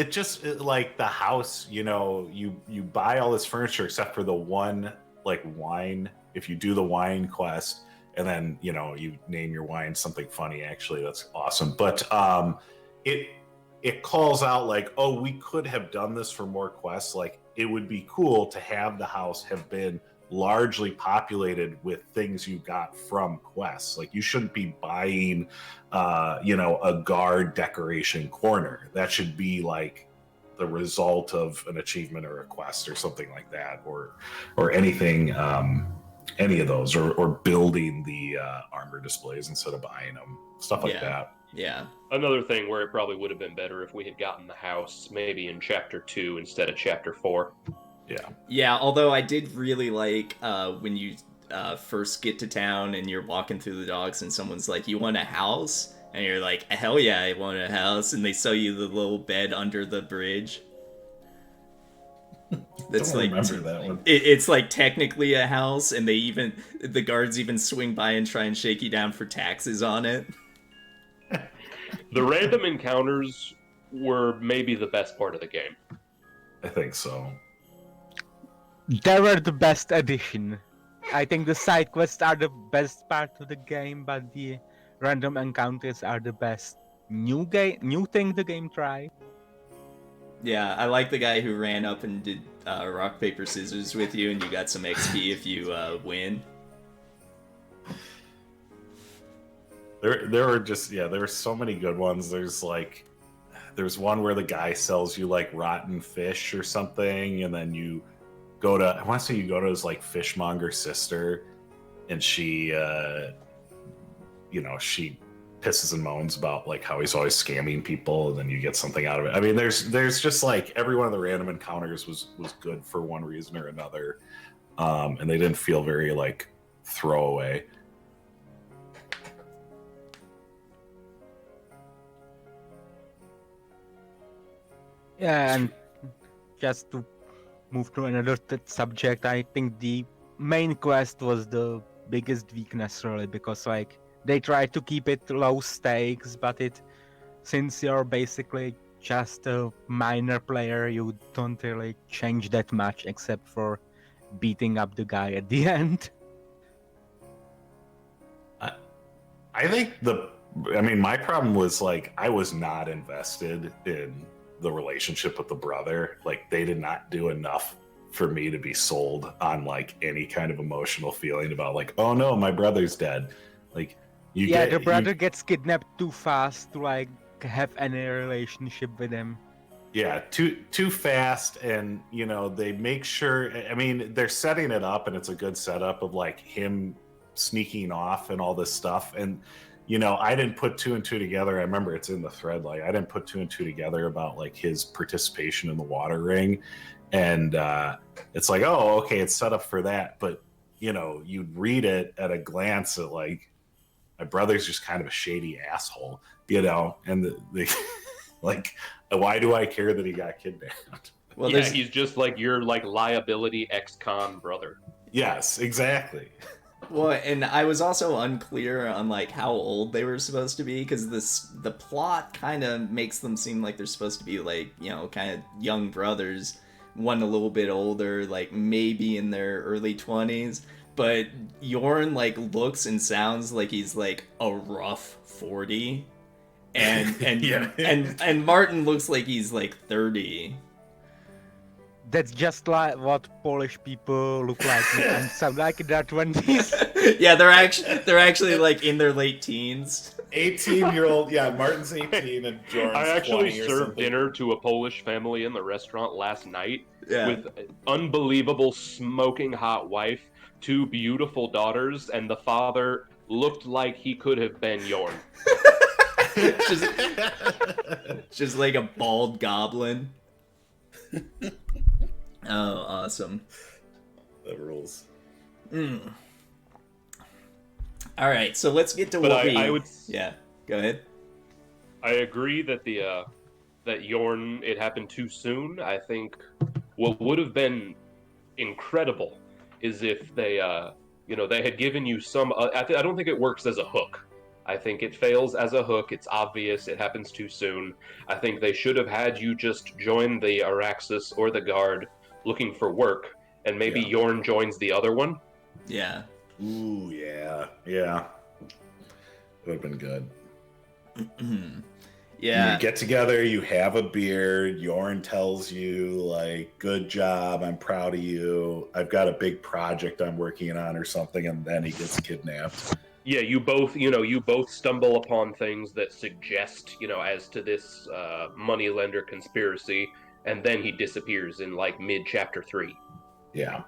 like the house, you know, you buy all this furniture except for the one like wine. If you do the wine quest, and then you know you name your wine something funny, actually, that's awesome. But it calls out like, oh, we could have done this for more quests. Like it would be cool to have the house have been largely populated with things you got from quests. Like you shouldn't be buying a guard decoration corner. That should be like the result of an achievement or a quest or something like that, or anything, any of those, or building the armor displays instead of buying them, stuff like that. yeah. Another thing where it probably would have been better if we had gotten the house maybe in chapter 2 instead of chapter 4. Yeah, although I did really like when you first get to town and you're walking through the docks and someone's like, you want a house? And you're like, hell yeah, I want a house. And they sell you the little bed under the bridge. That's Don't like remember that one. it's like technically a house, and the guards even swing by and try and shake you down for taxes on it. The random encounters were maybe the best part of the game. I think so. They were the best addition. I think the side quests are the best part of the game, but the random encounters are the best new thing the game tried. Yeah, I like the guy who ran up and did rock, paper, scissors with you, and you got some XP if you win. There were so many good ones. There's one where the guy sells you like rotten fish or something, and then you go to, I want to say you go to his like fishmonger sister, and she she pisses and moans about like how he's always scamming people, and then you get something out of it. I mean, there's just like every one of the random encounters was good for one reason or another, and they didn't feel very like throwaway. Yeah, and just to move to another subject, I think the main quest was the biggest weakness, really, because like they tried to keep it low stakes, but since you're basically just a minor player, you don't really change that much except for beating up the guy at the end. I think my problem was like I was not invested in the relationship with the brother. Like they did not do enough for me to be sold on like any kind of emotional feeling about like, oh no, my brother's dead. Like the brother gets kidnapped too fast to like have any relationship with him. Yeah, too fast, and they make sure. I mean, they're setting it up, and it's a good setup of like him sneaking off and all this stuff. And I didn't put two and two together. I remember it's in the thread. Like I didn't put two and two together about like his participation in the water ring, and it's like, oh, okay, it's set up for that. But you'd read it at a glance at like my brother's just kind of a shady asshole, and the like, why do I care that he got kidnapped? Well, yeah, there's he's just like your like liability ex-con brother. Yes, exactly. well, and I was also unclear on like how old they were supposed to be because the plot kind of makes them seem like they're supposed to be like, you know, kind of young brothers, one a little bit older, like maybe in their early 20s, but Yorn like looks and sounds like he's like a rough 40. And Yeah. and Martin looks like he's like 30. That's just like what Polish people look like and sound like in their 20s. Yeah, they're actually like in their late teens. 18-year-old, yeah, Martin's 18 and Jordan's I actually 20 or served something. dinner to a Polish family in the restaurant last night Yeah. with unbelievable smoking hot wife, 2 beautiful daughters, and the father looked like he could have been Yorn. just like a bald goblin. Oh, awesome. That rules. All right, so let's get to But what I would Yeah, go ahead. I agree that that Yorn, it happened too soon. I think what would have been incredible is if they they had given you some I don't think it works as a hook. I think it fails as a hook. It's obvious. It happens too soon. I think they should have had you just join the Araxis or the Guard looking for work, and maybe Yeah. Yorn joins the other one. Yeah. Ooh, yeah. Yeah. Would have been good. Yeah. You get together, you have a beer, Yorn tells you, like, good job, I'm proud of you, I've got a big project I'm working on or something, and then he gets kidnapped. Yeah, you both stumble upon things that suggest, as to this moneylender conspiracy, and then he disappears in like mid chapter 3. Yeah.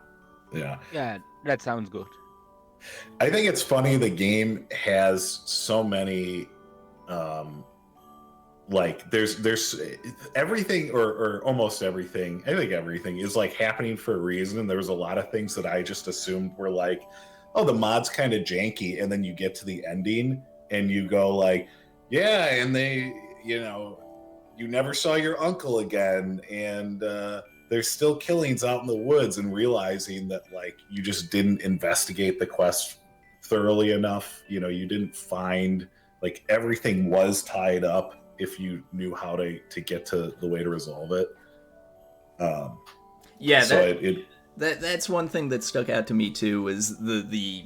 Yeah. Yeah, that sounds good. I think it's funny the game has so many like there's everything or almost everything. I think everything is like happening for a reason. And there was a lot of things that I just assumed were like, oh, the mod's kind of janky, and then you get to the ending and you go like, yeah, and they, you never saw your uncle again, and there's still killings out in the woods, and realizing that like you just didn't investigate the quest thoroughly enough. You didn't find, like, everything was tied up if you knew how to get to the way to resolve it. Yeah, so that's one thing that stuck out to me too, was the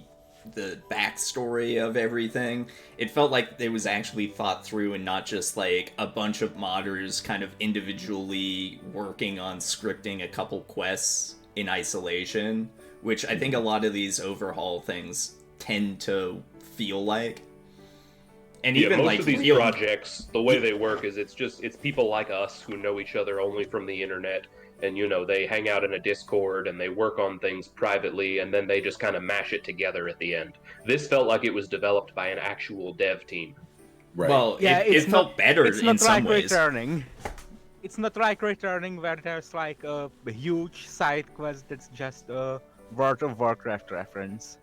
backstory of everything. It felt like it was actually thought through and not just like a bunch of modders kind of individually working on scripting a couple quests in isolation, which I think a lot of these overhaul things tend to feel like. And Yeah, even most like of these real projects, the way they work is it's people like us who know each other only from the internet, and they hang out in a Discord and they work on things privately, and then they just kind of mash it together at the end. This felt like it was developed by an actual dev team. right. Well, Yeah, it felt better It's in not some like ways. returning. It's not like returning where there's like a huge side quest that's just a World of Warcraft reference.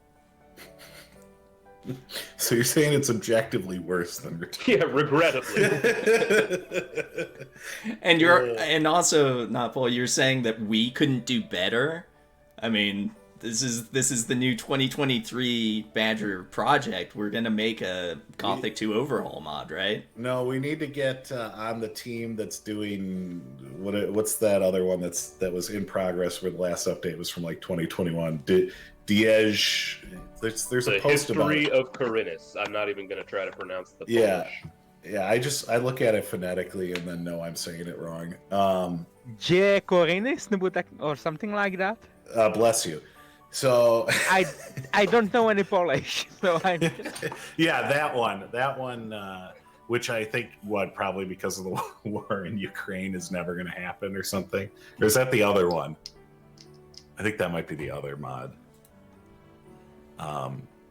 So you're saying it's objectively worse than Return? Yeah, regrettably. And and also, not Paul, you're saying that we couldn't do better? I mean, this is the new 2023 Badger project. We're gonna make a Gothic 2 overhaul mod, right? No, we need to get on the team that's doing what's that other one that was in progress where the last update was from like 2021. Diege. There's The a post about history it. of Corinus. I'm not even going to try to pronounce the Yeah. Polish. Yeah, I look at it phonetically and then know I'm saying it wrong. J. Corinis, or something like that. Bless you. So I don't know any Polish, so I. Yeah, that one, which I think probably because of the war in Ukraine is never going to happen or something. Or is that the other one? I think that might be the other mod.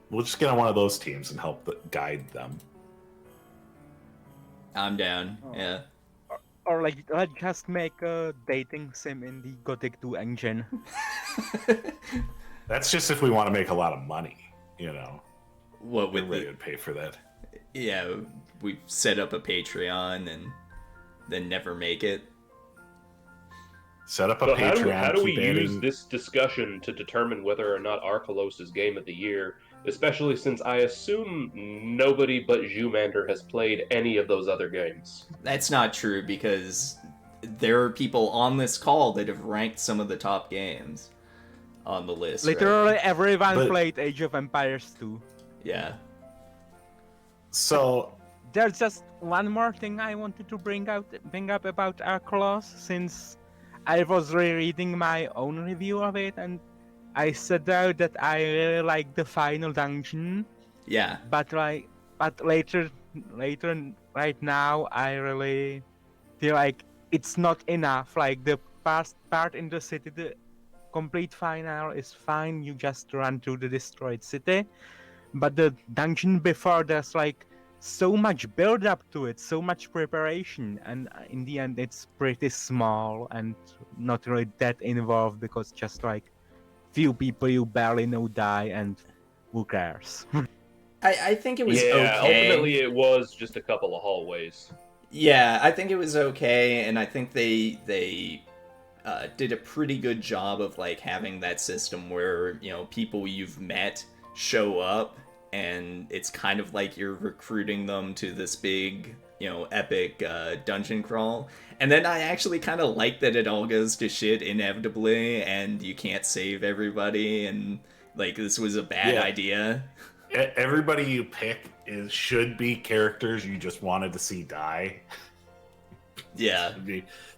We'll just get on one of those teams and help guide them. I'm down. Yeah. Or like, let's just make a dating sim in the Gothic 2 engine. That's just if we want to make a lot of money, What with Everybody the, would pay for that. yeah, we set up a Patreon and then never make it. Set up a So Patreon. how do we keep use adding- this discussion to determine whether or not Arkelos is Game of the Year? Especially since I assume nobody but Jumander has played any of those other games. That's not true because there are people on this call that have ranked some of the top games on the list. right? Literally everyone But- played Age of Empires 2. Yeah. So There's just one more thing I wanted to bring up about Arkelos, since I was rereading my own review of it, and I said out that I really like the final dungeon, Yeah. but later, right now, I really feel like it's not enough. Like the past part in the city, the complete final is fine. You just run through the destroyed city, but the dungeon before, there's like so much build up to it, so much preparation, and in the end it's pretty small and not really that involved because just like few people you barely know die, and who cares? I think it was Yeah, okay. ultimately it was just a couple of hallways. Yeah, I think it was okay, and I think they did a pretty good job of like having that system where people you've met show up, and it's kind of like you're recruiting them to this big epic dungeon crawl. And then I actually kind of like that it all goes to shit inevitably, and you can't save everybody, and like this was a bad Yeah. idea. everybody you pick should be characters you just wanted to see die. Yeah.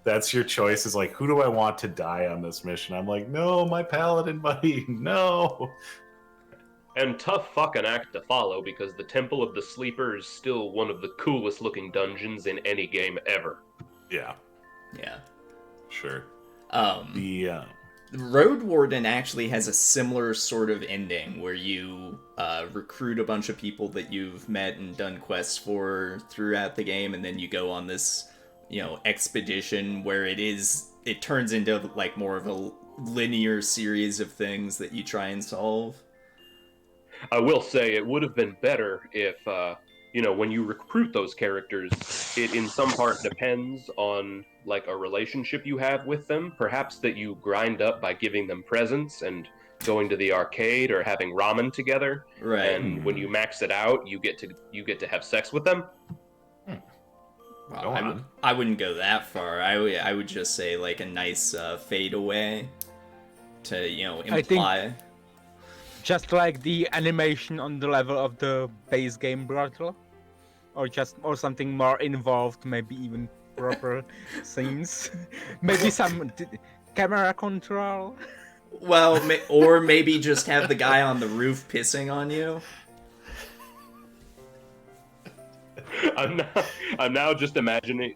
That's your choice. Is like, who do I want to die on this mission? I'm like, no, my paladin buddy, no. And tough fucking act to follow because the Temple of the Sleeper is still one of the coolest looking dungeons in any game ever. Yeah, Yeah. sure. The Road Warden actually has a similar sort of ending where you recruit a bunch of people that you've met and done quests for throughout the game, and then you go on this, expedition where it turns into like more of a linear series of things that you try and solve. I will say it would have been better if, when you recruit those characters, it in some part depends on like a relationship you have with them. Perhaps that you grind up by giving them presents and going to the arcade or having ramen together. Right. And when you max it out, you get to have sex with them. Well, Go on. I wouldn't go that far. I would just say like a nice fade away to I think- imply. Just like the animation on the level of the base game Brothel, or something more involved, maybe even proper scenes, maybe some camera control. Well, or maybe just have the guy on the roof pissing on you. I'm now just imagining.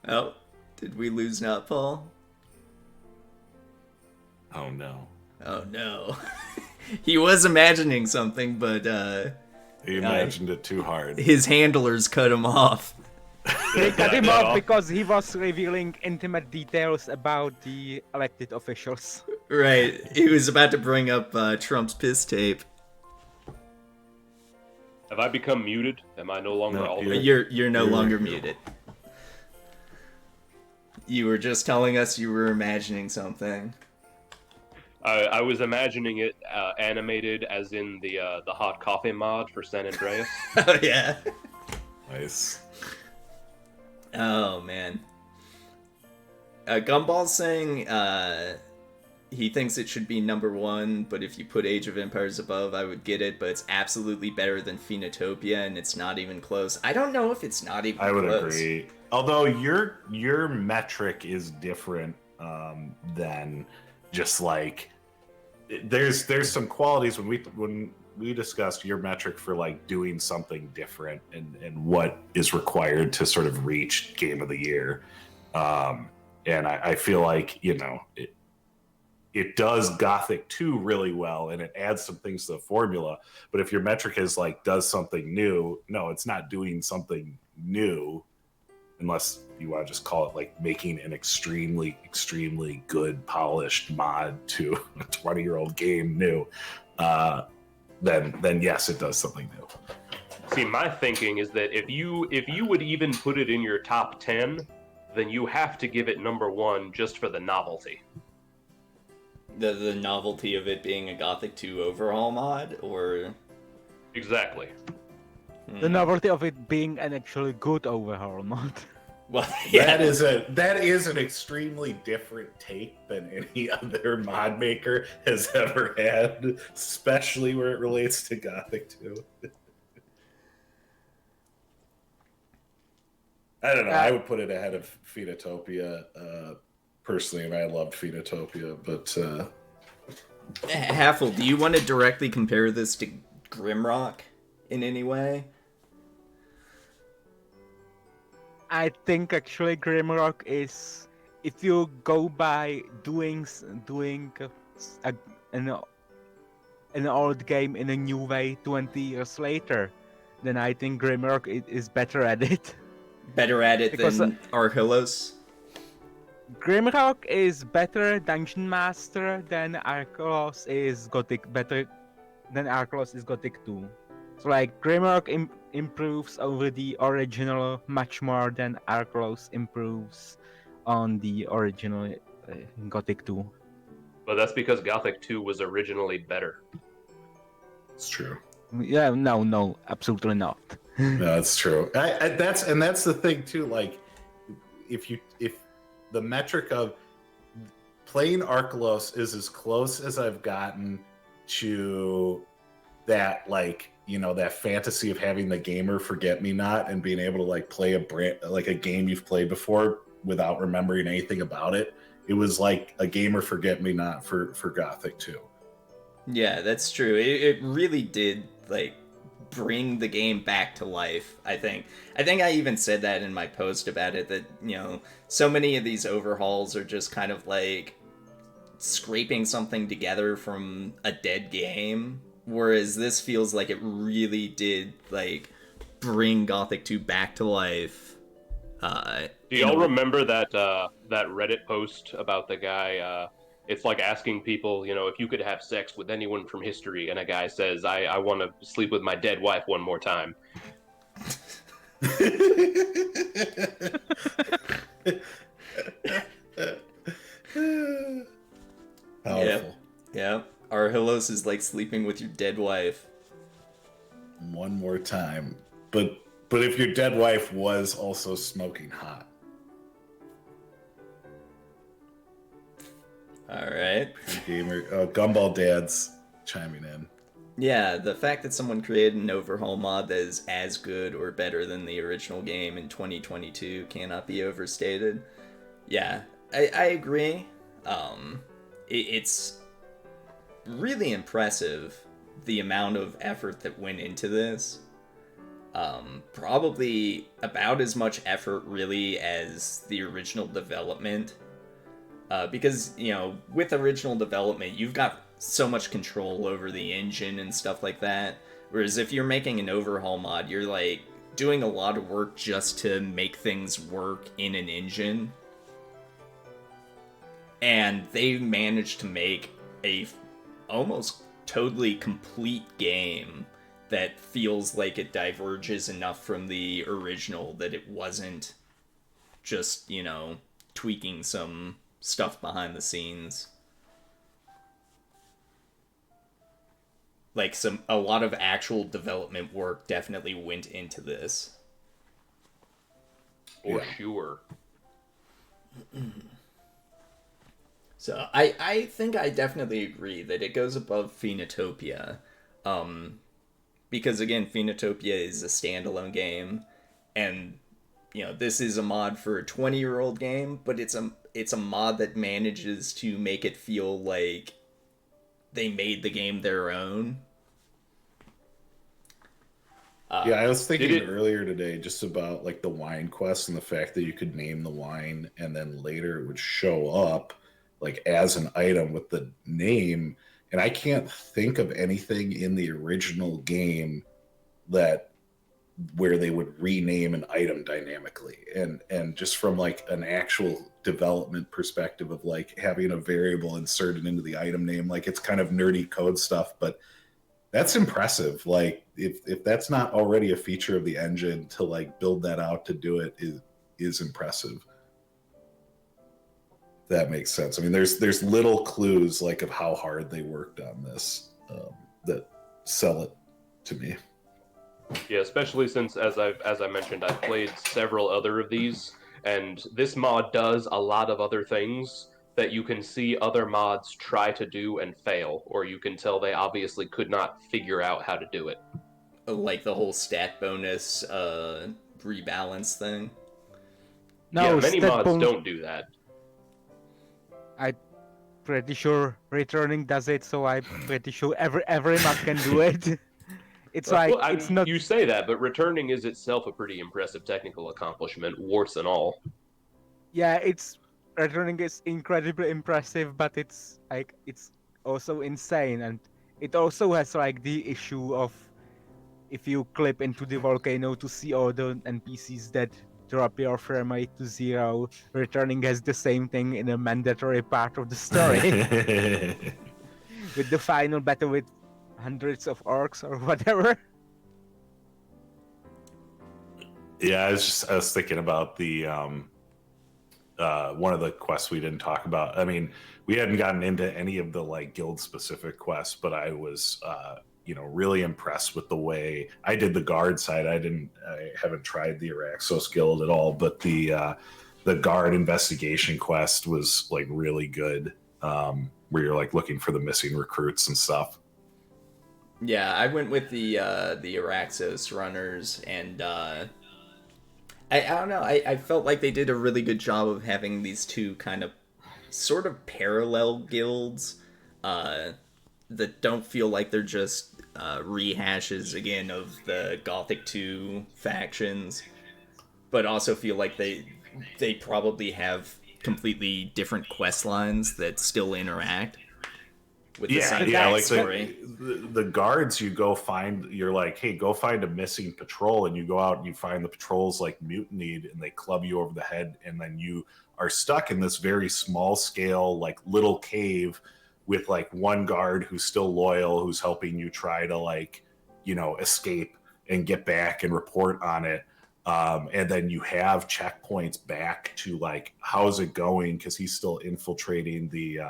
Oh, did we lose Not Paul? Oh no. Oh no. He was imagining something, but You imagined it too hard. his handlers cut him off. They cut him Yeah. off because he was revealing intimate details about the elected officials. Right. He was about to bring up Trump's piss tape. Have I become muted? Am I no longer No, altered? You're no You're- longer muted. You were just telling us you were imagining something. I was imagining it animated as in the hot coffee mod for San Andreas. Oh yeah. Nice. Oh man. Gumball's saying he thinks it should be number 1, but if you put Age of Empires above, I would get it, but it's absolutely better than Phoenotopia, and it's not even close. I don't know if it's not even I would close. agree. Although your metric is different than just like there's some qualities when we discussed your metric for like doing something different and what is required to sort of reach Game of the Year. And I feel like it does Gothic 2 really well, and it adds some things to the formula. But if your metric is like does something new, no, it's not doing something new, unless you want to just call it like making an extremely, extremely good polished mod to a 20-year-old game new. Then yes, it does something new. See, my thinking is that if you would even put it in your top 10, then you have to give it number one just for the novelty. The novelty of it being a Gothic 2 overhaul mod, or Exactly. The novelty of it being an actually good overhaul mod. well, yeah, That is an extremely different take than any other mod maker has ever had, especially where it relates to Gothic 2. I don't know. I would put it ahead of Phoenotopia personally, and I loved Phoenotopia, but Haffle, do you want to directly compare this to Grimrock in any way? I think actually Grimrock is, if you go by doing an old game in a new way 20 years later, then I think Grimrock is better at it. Better at it Because, than Archillos? Grimrock is better Dungeon Master than Archelaus is Gothic, better than Archelaus is Gothic 2. So like Grimrock improves over the original much more than Archelaus improves on the original Gothic 2. But that's because Gothic 2 was originally better. it's true. Yeah, no, absolutely not. No, that's true. That's the thing too. Like, if the metric of playing Archelaus is as close as I've gotten to that, like, you know, that fantasy of having the gamer forget me not and being able to like play a game you've played before without remembering anything about it. It was like a gamer forget me not for Gothic 2. Yeah, that's true. It really did, like, bring the game back to life, I think. I think I even said that in my post about it, that, you know, so many of these overhauls are just kind of like scraping something together from a dead game, whereas this feels like it really did, like, bring Gothic 2 back to life. Do y'all remember that that Reddit post about the guy? It's like asking people, you know, if you could have sex with anyone from history, and a guy says, I want to sleep with my dead wife one more time. Powerful. Yeah. Archelaus is like sleeping with your dead wife. One more time. But if your dead wife was also smoking hot. Alright. Gamer, Gumball Dad's chiming in. Yeah, the fact that someone created an overhaul mod that is as good or better than the original game in 2022 cannot be overstated. Yeah, I agree. It's really impressive the amount of effort that went into this. Probably about as much effort really as the original development. Because, you know, with original development, you've got so much control over the engine and stuff like that. Whereas if you're making an overhaul mod, you're, like, doing a lot of work just to make things work in an engine. And they managed to make a almost totally complete game that feels like it diverges enough from the original that it wasn't just, you know, tweaking some stuff behind the scenes. Like, a lot of actual development work definitely went into this. For sure. So I think I definitely agree that it goes above Phoenotopia. Because again, Phoenotopia is a standalone game, and you know, this is a mod for a 20-year-old game, but it's a mod that manages to make it feel like they made the game their own. Yeah, I was thinking earlier today just about like the wine quest and the fact that you could name the wine and then later it would show up like as an item with the name. And I can't think of anything in the original game that where they would rename an item dynamically. And just from like an actual development perspective of like having a variable inserted into the item name, like it's kind of nerdy code stuff, but that's impressive. Like if that's not already a feature of the engine, to like build that out to do it is impressive. that makes sense. I mean, there's little clues like of how hard they worked on this that sell it to me. Yeah, especially since as I mentioned, I've played several other of these, and this mod does a lot of other things that you can see other mods try to do and fail, or you can tell they obviously could not figure out how to do it. Like the whole stat bonus rebalance thing. No, Yeah, many stat mods bonus- don't do that. I'm pretty sure returning does it, so I'm pretty sure every mod can do it. It's like Well, it's not. You say that, but returning is itself a pretty impressive technical accomplishment, warts and all. Yeah, it's returning is incredibly impressive, but it's like it's also insane, and it also has like the issue of if you clip into the volcano to see all the NPCs that drop your frame rate to 0, returning has the same thing in a mandatory part of the story with the final battle with hundreds of orcs or whatever. Yeah, I was thinking about the one of the quests we didn't talk about. I mean, we hadn't gotten into any of the like guild specific quests, but I was really impressed with the way I did the guard side. I haven't tried the Araxos Guild at all, but the guard investigation quest was like really good, where you're like looking for the missing recruits and stuff. Yeah, I went with the Araxos runners, and I don't know. I felt like they did a really good job of having these two kind of sort of parallel guilds that don't feel like they're just rehashes again of the Gothic 2 factions, but also feel like they probably have completely different quest lines that still interact with the same like story. the guards you go find, you're like, hey, go find a missing patrol, and you go out and you find the patrol's like mutinied and they club you over the head, and then you are stuck in this very small scale like little cave with like one guard who's still loyal, who's helping you try to like escape and get back and report on it. And then you have checkpoints back to like, how's it going, because he's still infiltrating the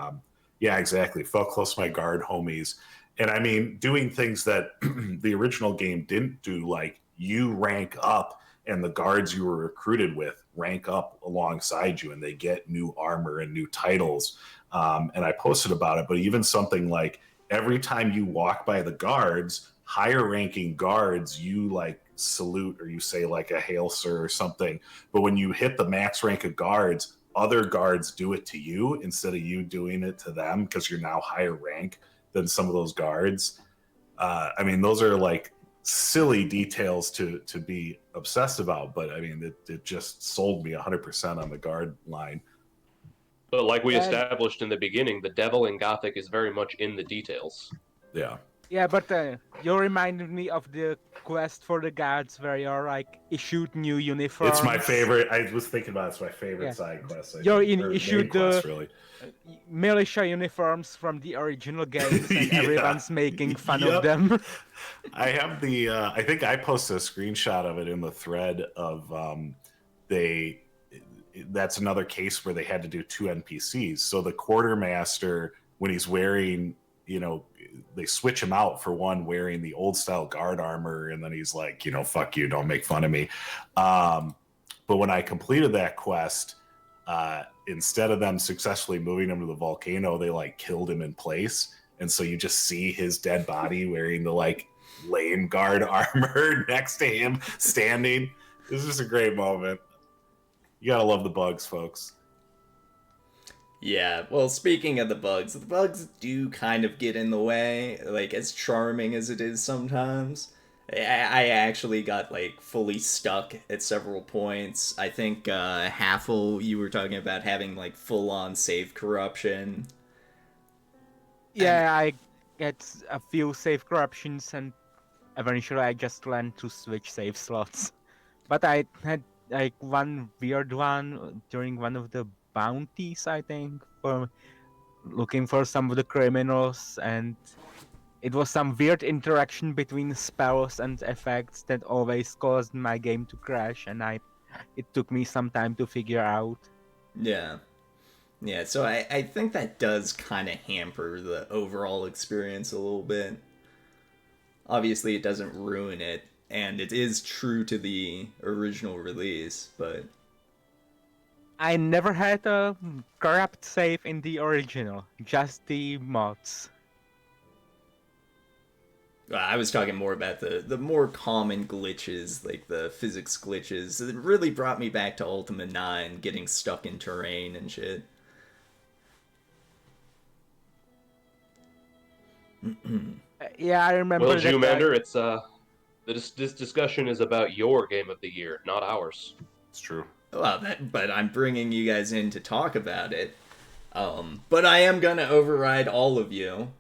yeah, exactly. Felt close to my guard homies. And I mean, doing things that the original game didn't do, like you rank up and the guards you were recruited with rank up alongside you and they get new armor and new titles. And I posted about it, but even something like every time you walk by the guards, higher ranking guards, you like salute or you say like a hail sir or something. But when you hit the max rank of guards, other guards do it to you instead of you doing it to them because you're now higher rank than some of those guards. I mean, those are like silly details to be obsessed about, but I mean, it just sold me 100% on the guard line. But like we And- established in the beginning, the devil in Gothic is very much in the details. Yeah. Yeah, but you reminded me of the quest for the guards where you're like issued new uniforms. It's my favorite. I was thinking about it's my favorite Yeah. side quest. You're or issued main quest, the- really. militia uniforms from the original games, and Yeah. everyone's making fun Yep. of them. I have the. I think I posted a screenshot of it in the thread of they. That's another case where they had to do 2 NPCs. So the quartermaster, when he's wearing, they switch him out for one wearing the old style guard armor, and then he's like, fuck you, don't make fun of me. But when I completed that quest, instead of them successfully moving him to the volcano, they like killed him in place. And so you just see his dead body wearing the like lame guard armor next to him standing. This is just a great moment. You gotta love the bugs, folks. Yeah, well, speaking of the bugs do kind of get in the way, like, as charming as it is sometimes. I actually got, like, fully stuck at several points. I think, Haffle, you were talking about having, like, full-on save corruption. Yeah, I get a few save corruptions, and eventually I just learned to switch save slots. But I had like one weird one during one of the bounties, I think, for looking for some of the criminals, and it was some weird interaction between spells and effects that always caused my game to crash, and it took me some time to figure out. Yeah. Yeah, so I think that does kind of hamper the overall experience a little bit. Obviously, it doesn't ruin it, and it is true to the original release, but I never had a corrupt save in the original, just the mods. I was talking more about the more common glitches, like the physics glitches. It really brought me back to Ultima 9, getting stuck in terrain and shit. Yeah, I remember Well, that. Jumander, it's this discussion is about your game of the year, not ours. It's true. Well, but I'm bringing you guys in to talk about it. But I am gonna override all of you.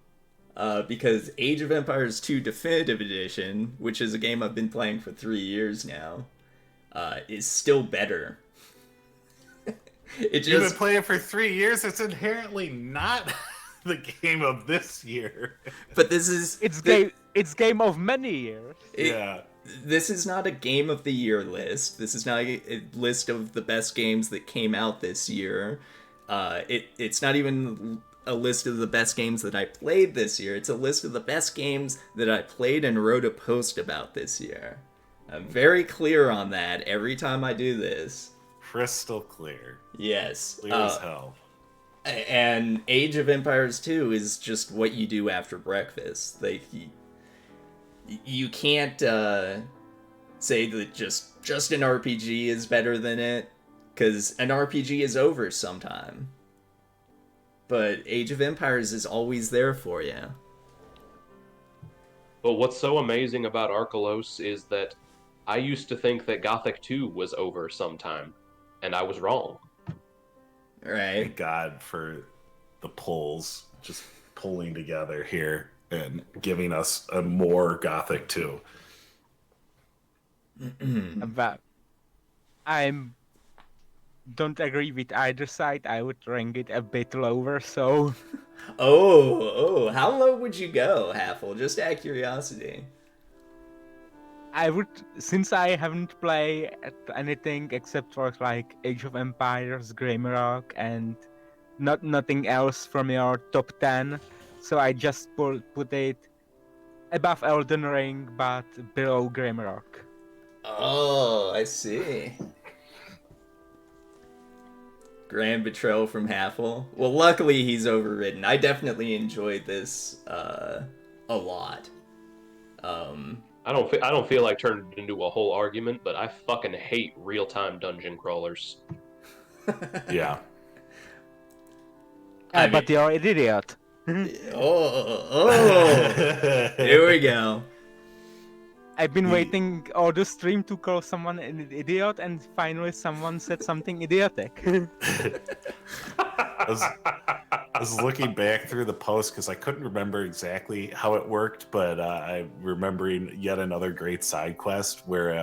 Because Age of Empires 2 Definitive Edition, which is a game I've been playing for 3 years now, is still better. You've been playing for 3 years. It's inherently not the game of this year. But this is It's game of many years. Yeah. This is not a game of the year list. This is not a list of the best games that came out this year. It's not even a list of the best games that I played this year. It's a list of the best games that I played and wrote a post about this year. I'm very clear on that every time I do this. Crystal clear. Yes. Clear as hell. And Age of Empires 2 is just what you do after breakfast. Like, you can't say that just an RPG is better than it, because an RPG is over sometime. But Age of Empires is always there for you. But what's so amazing about Arkelos is that I used to think that Gothic 2 was over sometime, and I was wrong. Right? Thank God for the pulls just pulling together here and giving us a more Gothic 2. But I don't agree with either side. I would rank it a bit lower, so... Oh, how low would you go, Haffle? Just out of curiosity. I would, since I haven't played anything except for like Age of Empires, Grimrock, and nothing else from your top 10, so I just put it above Elden Ring, but below Grimrock. Oh, I see. Grand Betrayal from Haffle. Well, luckily he's overridden. I definitely enjoyed this a lot. I don't feel like turning it into a whole argument, but I fucking hate real-time dungeon crawlers. Yeah. But you're an idiot. Oh, here we go. I've been waiting all the stream to call someone an idiot, and finally someone said something idiotic. I was looking back through the post because I couldn't remember exactly how it worked, but I'm remembering yet another great side quest where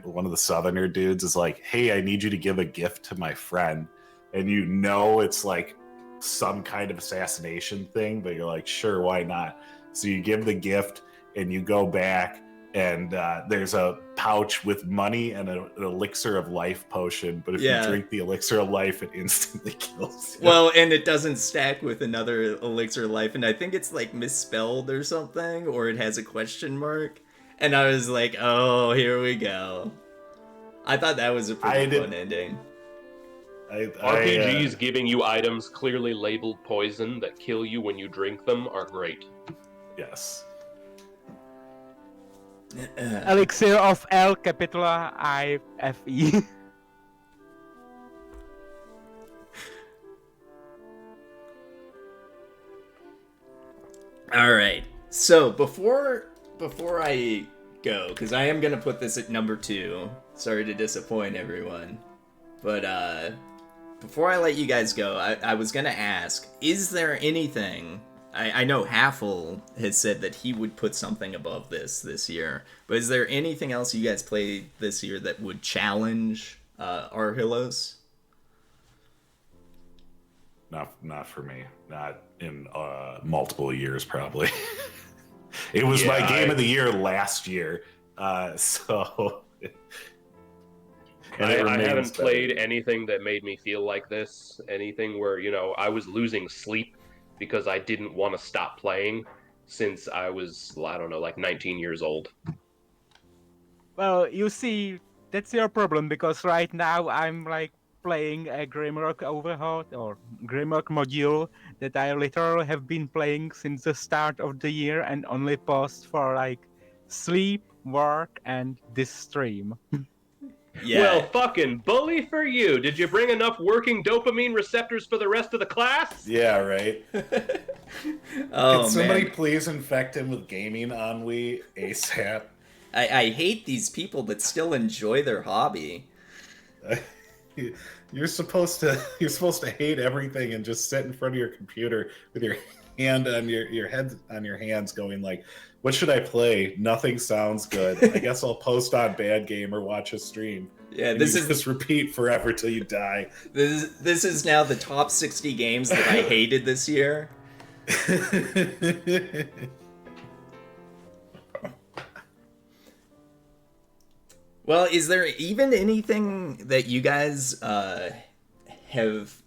one of the Southerner dudes is like, "Hey, I need you to give a gift to my friend," and you know it's like some kind of assassination thing, but you're like, "Sure, why not?" So you give the gift, and you go back. And there's a pouch with money and an elixir of life potion. But if you drink the elixir of life, it instantly kills you. Well, and it doesn't stack with another elixir of life. And I think it's like misspelled or something, or it has a question mark. And I was like, oh, here we go. I thought that was a pretty fun ending. RPGs giving you items clearly labeled poison that kill you when you drink them are great. Yes. Elixir of L capital I F E. All right. So before I go, because I am gonna put this at number 2. Sorry to disappoint everyone, but before I let you guys go, I was gonna ask: is there anything? I know Haffle has said that he would put something above this year, but is there anything else you guys played this year that would challenge Arhelos? Not for me. Not in multiple years, probably. It was my game of the year last year, so And it I remains haven't better. played anything that made me feel like this. Anything where, I was losing sleep because I didn't want to stop playing since I was, I don't know, like 19 years old. Well, you see, that's your problem because right now I'm like playing a Grimrock Overhaul or Grimrock module that I literally have been playing since the start of the year and only paused for like sleep, work, and this stream. Yeah. Well, fucking bully for you. Did you bring enough working dopamine receptors for the rest of the class? Yeah, right. Oh Can somebody man, please infect him with gaming ennui ASAP? I hate these people that still enjoy their hobby. You're supposed to hate everything and just sit in front of your computer with your hand on your head on your hands, going like, "What should I play? Nothing sounds good. I guess I'll post on Bad Game or watch a stream." Yeah, And this you is just repeat forever till you die. this is now the top 60 games that I hated this year. Well, is there even anything that you guys have,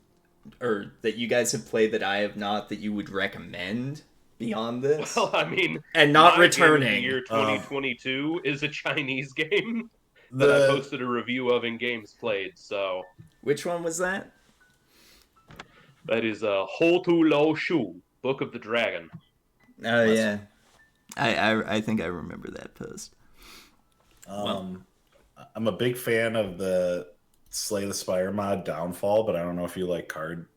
or that you guys have played that I have not, that you would recommend beyond this? Well, I mean, And not my game of the returning. year 2022 is a Chinese game that I posted a review of in Games Played. So Which one was that? that is Ho Tu Lo Shu, Book of the Dragon. Oh yeah, I think I remember that post. I'm a big fan of the Slay the Spire mod Downfall, but I don't know if you like card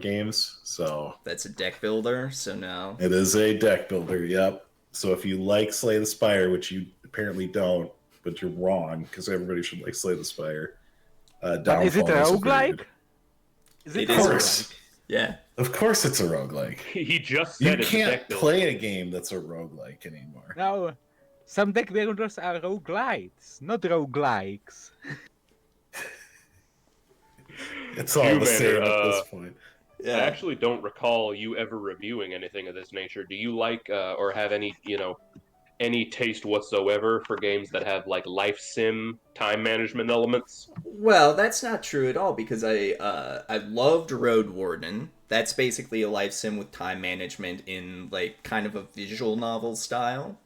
games. So That's a deck builder, so no. it is a deck builder. Yep. So if you like Slay the Spire, which you apparently don't, but you're wrong because everybody should like Slay the Spire. But is it a Downfall very roguelike? good. Is It a is a course. rogue. Yeah. Of course, it's a roguelike. He just You said it's a can't deck builder. play a game that's a roguelike anymore. No, some deck builders are roguelites, not roguelikes. It's all Human, the same at this point. I actually don't recall you ever reviewing anything of this nature. Do you like or have any, any taste whatsoever for games that have like life sim time management elements? Well, that's not true at all because I loved Road Warden. That's basically a life sim with time management in like kind of a visual novel style.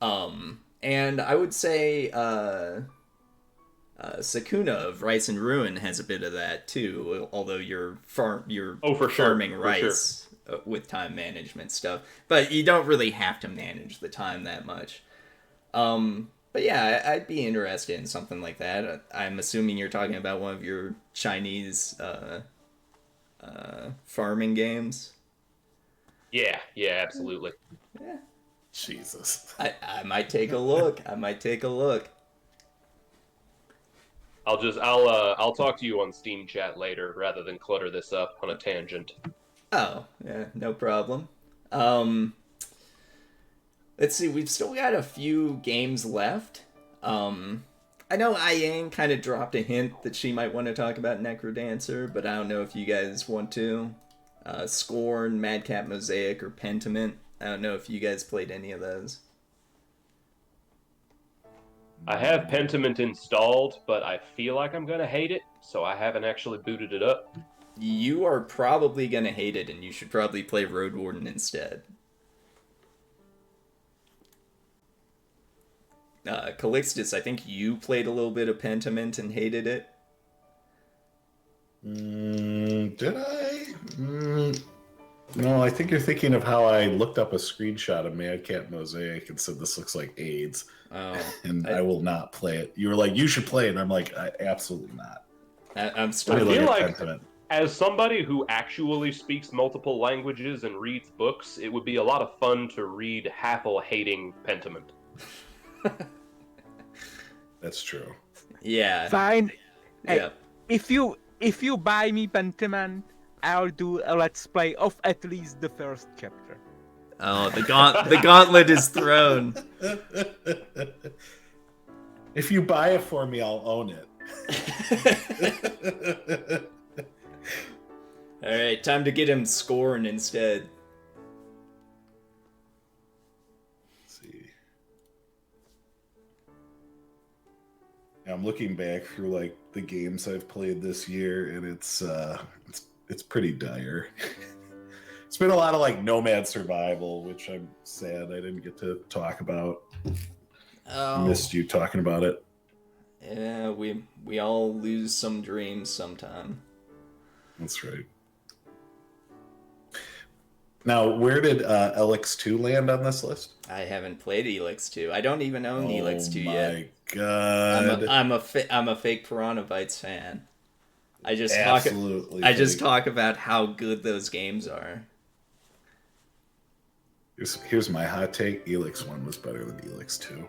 And I would say Sakuna of Rice and Ruin has a bit of that too. Although you're Oh, for sure, farming for rice with time management stuff, but you don't really have to manage the time that much. But yeah, I'd be interested in something like that. I'm assuming you're talking about one of your Chinese farming games. Yeah, absolutely. Yeah, Jesus. I might take a look. I'll talk to you on Steam chat later rather than clutter this up on a tangent. Oh, yeah, no problem. Let's see, we've still got a few games left. I know Ian kind of dropped a hint that she might want to talk about Necrodancer, but I don't know if you guys want to. Scorn, Madcap Mosaic, or Pentiment. I don't know if you guys played any of those. I have Pentiment installed, but I feel like I'm gonna hate it, so I haven't actually booted it up. You are probably going to hate it, and you should probably play Road Warden instead. Calixtus, I think you played a little bit of Pentiment and hated it. Did I? No, I think you're thinking of how I looked up a screenshot of Madcap Mosaic and said this looks like AIDS, Oh, and I will not play it. You were like, you should play it, and I'm like, absolutely not. I'm still. I Look feel at like- Pentiment. As somebody who actually speaks multiple languages and reads books, it would be a lot of fun to read Hathel hating Pentiment. That's true. Yeah. Fine. Hey, Yeah. if you buy me Pentiment, I'll do a let's play of at least the first chapter. Oh, the gauntlet is thrown. If you buy it for me, I'll own it. All right, time to get him Scorn instead. Let's see. Now, I'm looking back through like the games I've played this year, and it's pretty dire. It's been a lot of like Nomad Survival, which I'm sad I didn't get to talk about. Oh, Missed you talking about it. yeah, we all lose some dreams sometime. That's right. Now, where did LX2 land on this list? I haven't played Elix 2. I don't even own Elix 2 yet. Oh my god! I'm a fake Piranha Bytes fan. I just Absolutely. talk about how good those games are. Here's my hot take: Elix 1 was better than Elix 2.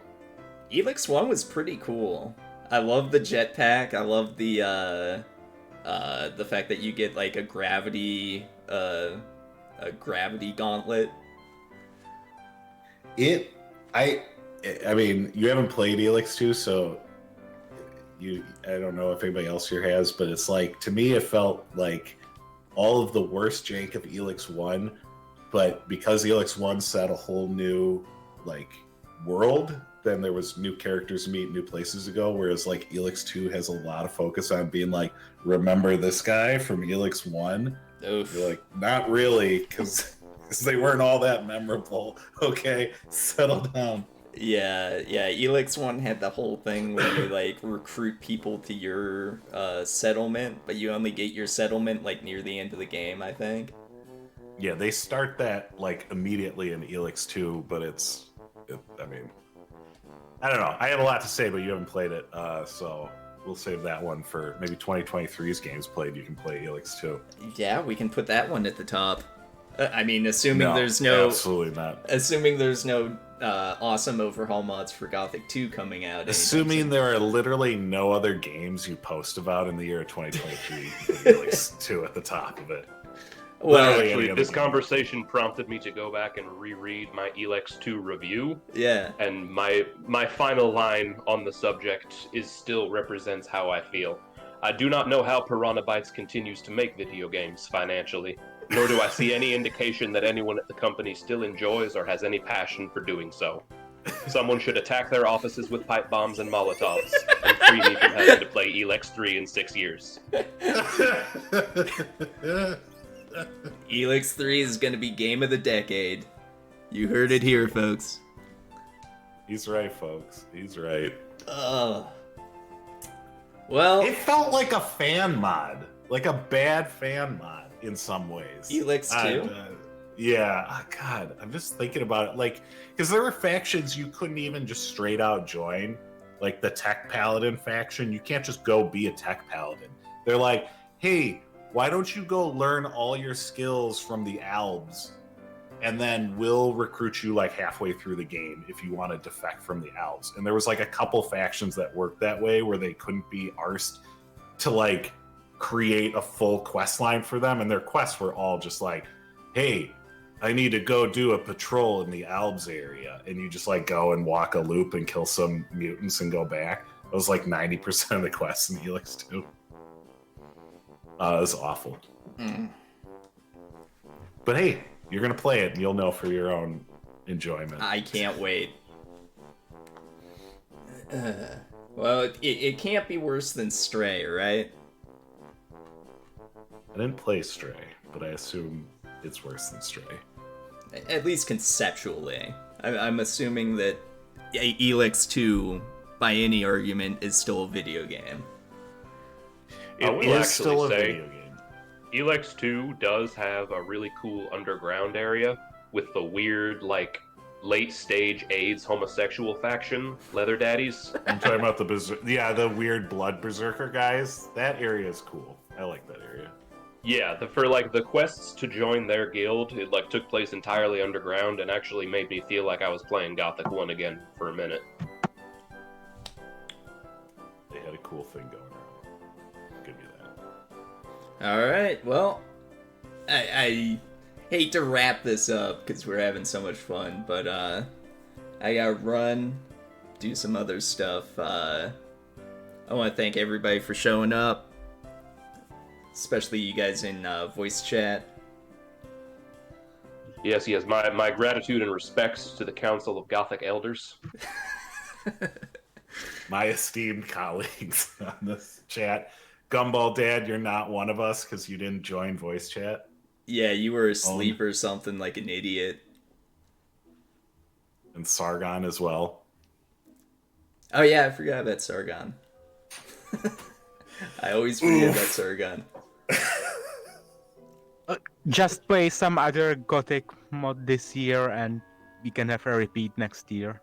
Elix 1 was pretty cool. I love the jetpack. I love the fact that you get like a gravity gauntlet. I mean, you haven't played Elix 2, so I don't know if anybody else here has, but it's like, to me, it felt like all of the worst jank of Elix 1, but because Elix 1 set a whole new like world, then there was new characters to meet, new places to go, whereas like Elix 2 has a lot of focus on being like, remember this guy from Elix 1? Oof. You're like, not really, because they weren't all that memorable. Okay, settle down. Yeah, Elix 1 had the whole thing where you like recruit people to your settlement, but you only get your settlement like near the end of the game, I think. Yeah, they start that like immediately in Elix 2, but I mean, I don't know. I have a lot to say, but you haven't played it, so we'll save that one for maybe 2023's games played. You can play Elix 2. Yeah, we can put that one at the top. I mean, assuming No, there's no absolutely not. Assuming there's no awesome overhaul mods for Gothic 2 coming out. Assuming there are literally no other games you post about in the year of 2023, Elix 2 at the top of it. Well, Literally any Actually, other this game. conversation prompted me to go back and reread my Elex 2 review, yeah. and my final line on the subject still represents how I feel. I do not know how Piranha Bytes continues to make video games financially, nor do I see any indication that anyone at the company still enjoys or has any passion for doing so. Someone should attack their offices with pipe bombs and Molotovs and free me from having to play Elex 3 in 6 years. Elix 3 is gonna be game of the decade. You heard it here, folks. He's right, folks. He's right. Ugh. Well, It felt like a fan mod, like a bad fan mod in some ways. Elix 2? Yeah. Oh, God, I'm just thinking about it. Like, because there were factions you couldn't even just straight out join. Like the Tech Paladin faction, you can't just go be a Tech Paladin. They're like, hey, why don't you go learn all your skills from the Albs, and then we'll recruit you like halfway through the game if you want to defect from the Albs. And there was like a couple factions that worked that way where they couldn't be arsed to like create a full quest line for them, and their quests were all just like, hey, I need to go do a patrol in the Albs area, and you just like go and walk a loop and kill some mutants and go back. It was like 90% of the quests in Elix 2. It was awful. But hey, you're gonna play it and you'll know for your own enjoyment. I can't wait. Well, it can't be worse than Stray, right? I didn't play Stray, but I assume it's worse than Stray. At least conceptually. I'm assuming that Elix 2, by any argument, is still a video game. It It will is actually still a say video game. Elex 2 does have a really cool underground area with the weird, like, late stage AIDS homosexual faction, Leather Daddies. I'm talking about the weird blood berserker guys. That area is cool. I like that area. Yeah, for like the quests to join their guild, it like took place entirely underground and actually made me feel like I was playing Gothic 1 again for a minute. They had a cool thing going on. Give me that. All right, well, I hate to wrap this up because we're having so much fun, but I gotta run, do some other stuff. I want to thank everybody for showing up, especially you guys in voice chat. Yes, my gratitude and respects to the Council of Gothic Elders. my esteemed colleagues on this chat. Gumball Dad, you're not one of us because you didn't join voice chat. Yeah, you were asleep or something like an idiot. And Sargon as well. Oh yeah, I forgot about Sargon. I always forget about Sargon. Just play some other Gothic mod this year, and we can have a repeat next year.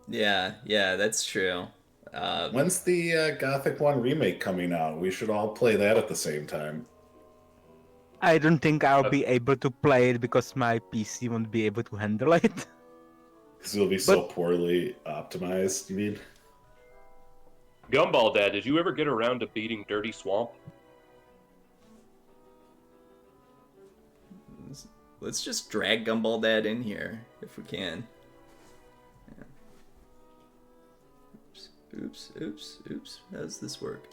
Yeah, that's true. When's the Gothic 1 remake coming out? We should all play that at the same time. I don't think I'll be able to play it because my PC won't be able to handle it. Because it'll be so poorly optimized, you mean? Gumball Dad, did you ever get around to beating Dirty Swamp? Let's just drag Gumball Dad in here if we can. Yeah. Oops. How does this work?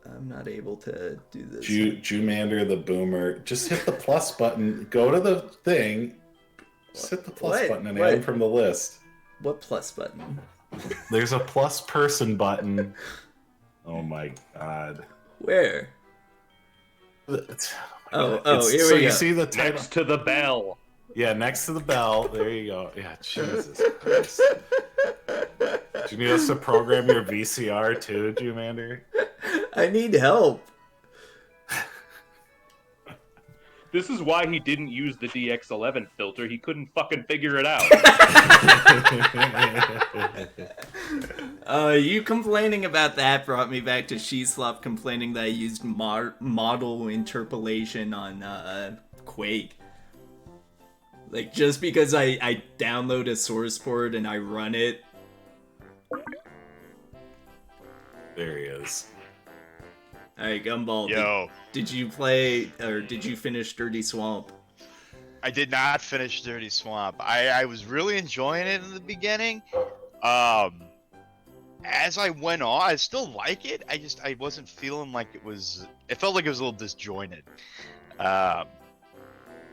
I'm not able to do this. Jumander the Boomer. Just hit the plus button. Go to the thing. Just hit the plus button and add him from the list. What plus button? There's a plus person button. Oh my god. Where? Here we So go. you see the title? Next to the bell. Yeah, next to the bell. There you go. Yeah, Jesus Christ. Do you need us to program your VCR too, Jumander? I need help. This is why he didn't use the DX11 filter. He couldn't fucking figure it out. You complaining about that brought me back to Sheeslop complaining that I used model interpolation on Quake. Like, just because I download a source port and I run it. There he is. Alright, Gumball. Yo. Did you play, or did you finish Dirty Swamp? I did not finish Dirty Swamp. I was really enjoying it in the beginning. As I went on, I still like it. I wasn't feeling like it was. It felt like it was a little disjointed, and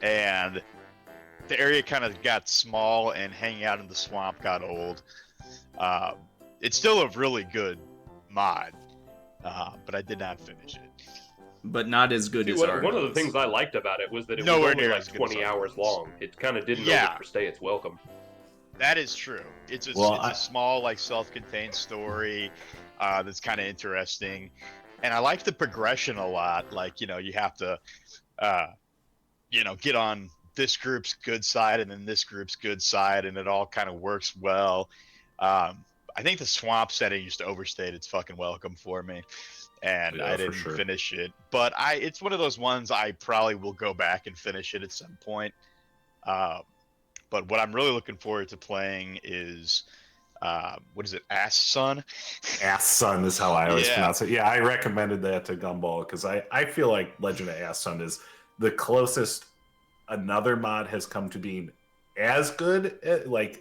the area kind of got small, and hanging out in the swamp got old. It's still a really good mod, but I did not finish it. But not as good as ours. One of the things I liked about it was that it was Nowhere only near like as good 20 as hours ours. long. It kind of didn't Yeah. overstay its welcome. That is true. It's a small, like, self-contained story that's kind of interesting, and I like the progression a lot. Like, you have to, get on this group's good side and then this group's good side, and it all kind of works well. I think the swamp setting used to overstay its fucking welcome for me, and I didn't finish it. But it's one of those ones I probably will go back and finish it at some point. But what I'm really looking forward to playing is, what is it, Ass Sun? Ass Sun is how I always pronounce it. Yeah, I recommended that to Gumball because I feel like Legend of Ass Sun is the closest another mod has come to being as good, like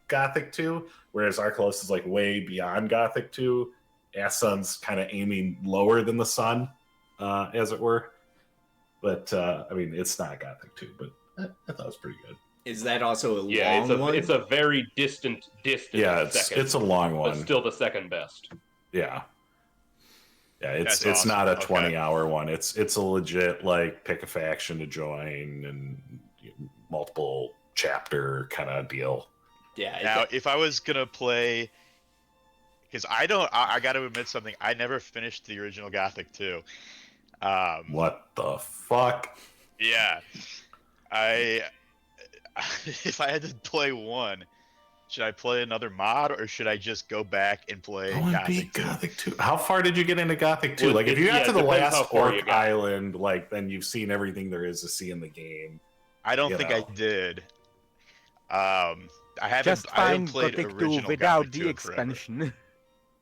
Gothic 2, whereas our closest is like way beyond Gothic 2. Ass Sun's kind of aiming lower than the sun, as it were. But, I mean, it's not Gothic 2, but I thought it was pretty good. Is that also a long one? It's a very distant Yeah, second. it's a long one. But still the second best. Yeah. Yeah, it's That's awesome. not a Okay. 20-hour one. It's a legit, like, pick a faction to join and multiple chapter kind of deal. Yeah. Now, if I was gonna play, because I got to admit something. I never finished the original Gothic 2. What the fuck? Yeah, if I had to play one, should I play another mod or should I just go back and play Go and beat Gothic 2? Gothic 2. How far did you get into Gothic 2? Well, Like, if you got yeah, to it the depends how last far you Orc got. Island, like, then you've seen everything there is to see in the game. I don't You think know. I did. I haven't. Just I haven't find played Gothic 2 original without Gothic the 2 in forever. expansion.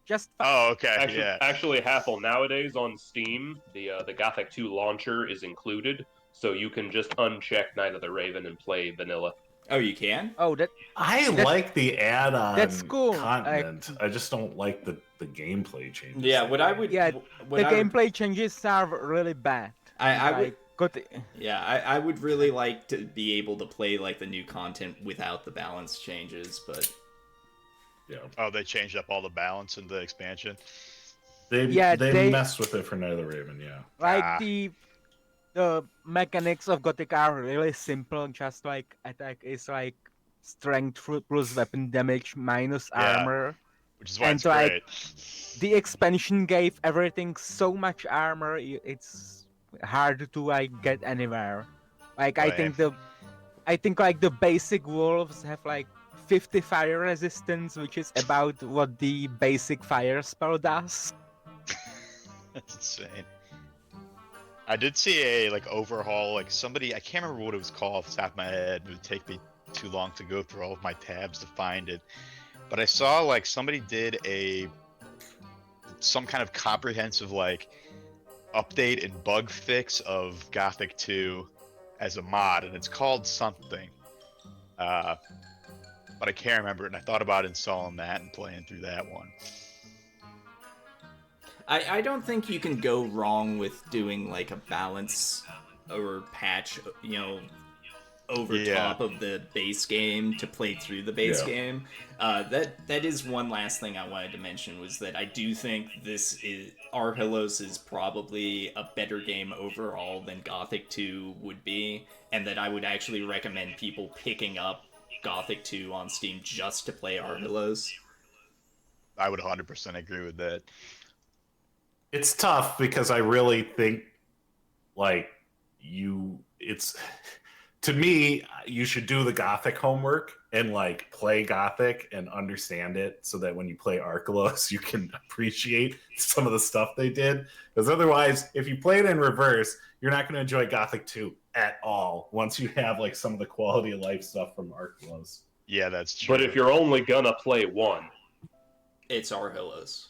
Just Oh, okay. Actually, Haffle, nowadays on Steam, the Gothic 2 launcher is included, so you can just uncheck Night of the Raven and play vanilla. Oh, you can? oh that I That's- like the add-on that's cool. continent. I just don't like the gameplay changes. Yeah, what I would... Yeah, what the I would- gameplay changes are really bad. I would... Like, Gothic. Yeah, I would really like to be able to play like the new content without the balance changes, but Yeah. Oh, they changed up all the balance in the expansion. They messed with it for Night of the Raven, yeah. Like the mechanics of Gothic are really simple. Just like attack is like strength plus weapon damage minus Yeah. armor. Which is why And it's like, great. The expansion gave everything so much armor. It's hard to like get anywhere. Like I Lame. think like the basic wolves have like 50 fire resistance, which is about what the basic fire spell does. That's insane. I did see a like overhaul, like somebody, I can't remember what it was called off the top of my head. It would take me too long to go through all of my tabs to find it. But I saw like somebody did some kind of comprehensive like update and bug fix of Gothic 2 as a mod, and it's called something. But I can't remember it, and I thought about installing that and playing through that one. I don't think you can go wrong with doing like a balance or patch, you know, over top of the base game to play through the base game. That is one last thing I wanted to mention, was that I do think Archelos is probably a better game overall than Gothic 2 would be, and that I would actually recommend people picking up Gothic 2 on Steam just to play Archelos. I would 100% agree with that. It's tough because I really think, like, to me, you should do the Gothic homework and like play Gothic and understand it, so that when you play Archelos, you can appreciate some of the stuff they did. Because otherwise, if you play it in reverse, you're not going to enjoy Gothic 2 at all once you have like some of the quality of life stuff from Archelos. Yeah, that's true. But if you're only gonna play one, it's Archelos.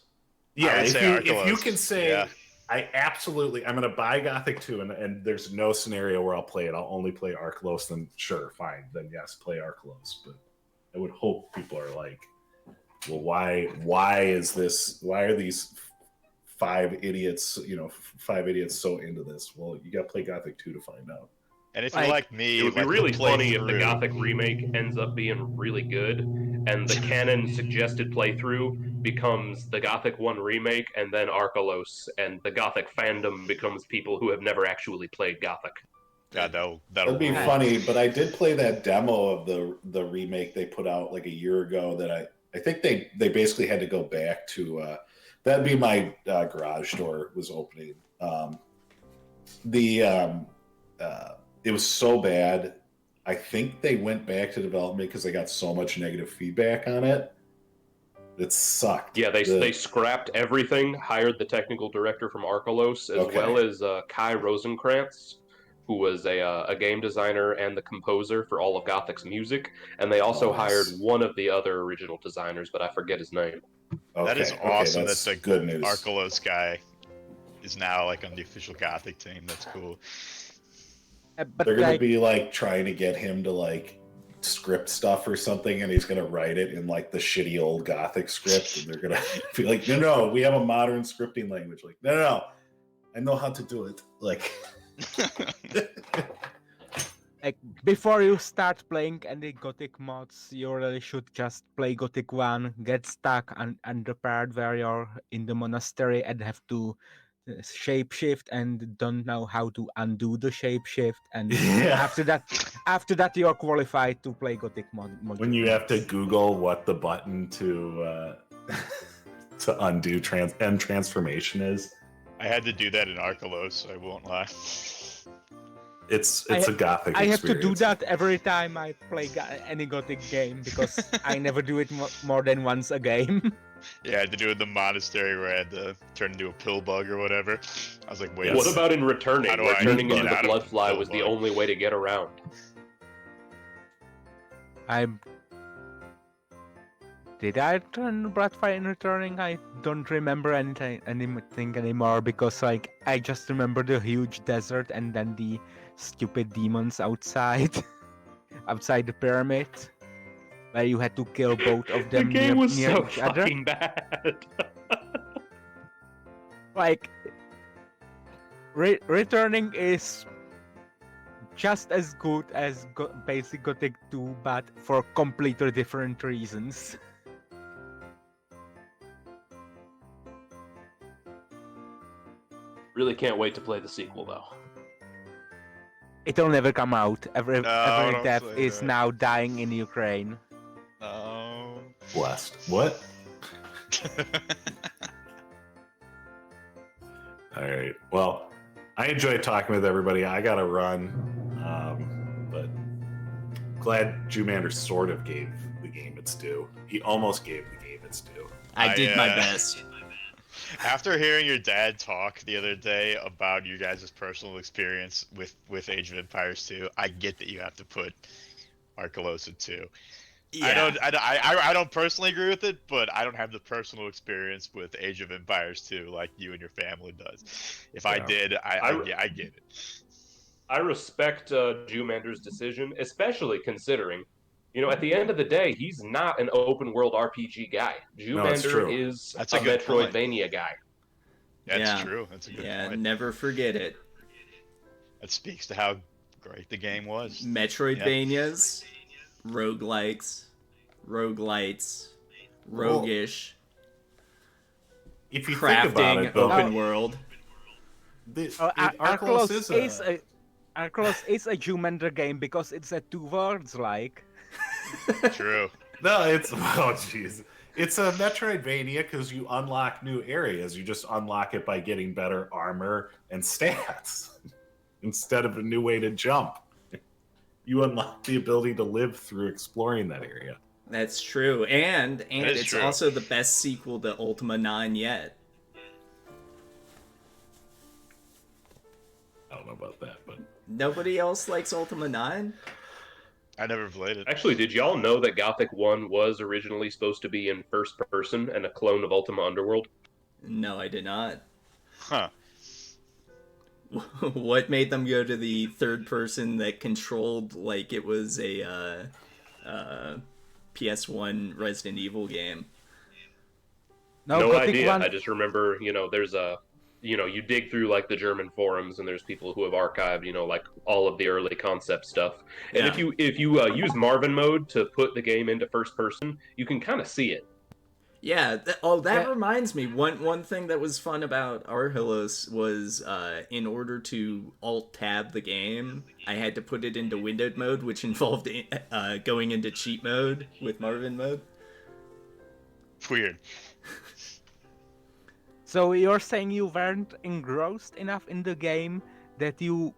Yeah, if you can say, I'm going to buy Gothic 2, and there's no scenario where I'll play it. I'll only play Archelos, then sure, fine. Then yes, play Archelos. But I would hope people are like, well, why are these five idiots so into this? Well, you got to play Gothic 2 to find out. And if you're like me, it would be really funny if the Gothic remake ends up being really good, and the canon suggested playthrough becomes the Gothic 1 remake, and then Archelos, and the Gothic fandom becomes people who have never actually played Gothic. Yeah, that'll be funny. But I did play that demo of the remake they put out like a year ago. That I think they basically had to go back to. That'd be my garage door was opening. It was so bad. I think they went back to development because they got so much negative feedback on it. It sucked. Yeah, they scrapped everything, hired the technical director from Archelos, as well as Kai Rosenkrantz, who was a game designer and the composer for all of Gothic's music, and they also hired one of the other original designers, but I forget his name. That is awesome. That's the good news. Archelos guy is now like on the official Gothic team. That's cool. But they're gonna be like trying to get him to like script stuff or something, and he's gonna write it in like the shitty old Gothic script, and they're gonna be like, no, we have a modern scripting language. Like, no, I know how to do it. Like, like before you start playing any Gothic mods, you really should just play Gothic 1, get stuck on the part where you're in the monastery and have to shapeshift and don't know how to undo the shapeshift, and after that you're qualified to play Gothic mod. When you have to Google what the button to undo transformation is. I had to do that in Archelos, I won't lie. It's a Gothic experience. I have to do that every time I play any Gothic game because I never do it more than once a game. Yeah, I had to do it in the monastery where I had to turn into a pill bug or whatever. I was like, wait. What about in Returning? Where turning into the Bloodfly was the bug? only way to get around. Did I turn Bloodfly in Returning? I don't remember anything anymore because like I just remember the huge desert and then the stupid demons outside the pyramid. Where you had to kill both of them the game was near so each other. fucking bad. Like, Returning is just as good as basic Gothic 2, but for completely different reasons. Really can't wait to play the sequel, though. It'll never come out. Every don't death say is that. now dying in Ukraine. No. Blessed. What? All right. Well, I enjoyed talking with everybody. I got to run, but glad Jumander sort of gave the game its due. He almost gave the game its due. I did my best. After hearing your dad talk the other day about you guys' personal experience with Age of Empires 2, I get that you have to put Arcalosa 2. Yeah. I don't personally agree with it, but I don't have the personal experience with Age of Empires 2 like you and your family does. If I Yeah. did, I get it. I respect Jumander's decision, especially considering, at the end of the day, he's not an open world RPG guy. No, it's true. Jumander is That's a a good point. Metroidvania guy. That's Yeah. true. That's a good Yeah, point. never forget it. That speaks to how great the game was. Metroidvanias, roguelikes, roguelites, roguish, If you think about crafting, it, though, open world. Arclos is a... Arclos is a Jumander game because it's a two words like. True. No, it's oh jeez. It's a Metroidvania because you unlock new areas. You just unlock it by getting better armor and stats instead of a new way to jump. You unlock the ability to live through exploring that area. That's true, and That is it's true. also the best sequel to Ultima 9 yet. I don't know about that, but Nobody else likes Ultima 9? I never played it. Actually, did y'all know that Gothic 1 was originally supposed to be in first person and a clone of Ultima Underworld? No, I did not. Huh. What made them go to the third person that controlled like it was a PS1 Resident Evil game? No, No Gothic idea. 1 I just remember, there's you dig through like the German forums and there's people who have archived, like all of the early concept stuff. And Yeah. if you use Marvin mode to put the game into first person, you can kind of see it. Yeah. That Yeah. reminds me. One thing that was fun about Arhelos was in order to alt tab the game, I had to put it into windowed mode, which involved going into cheat mode with Marvin mode. Weird. So you're saying you weren't engrossed enough in the game that you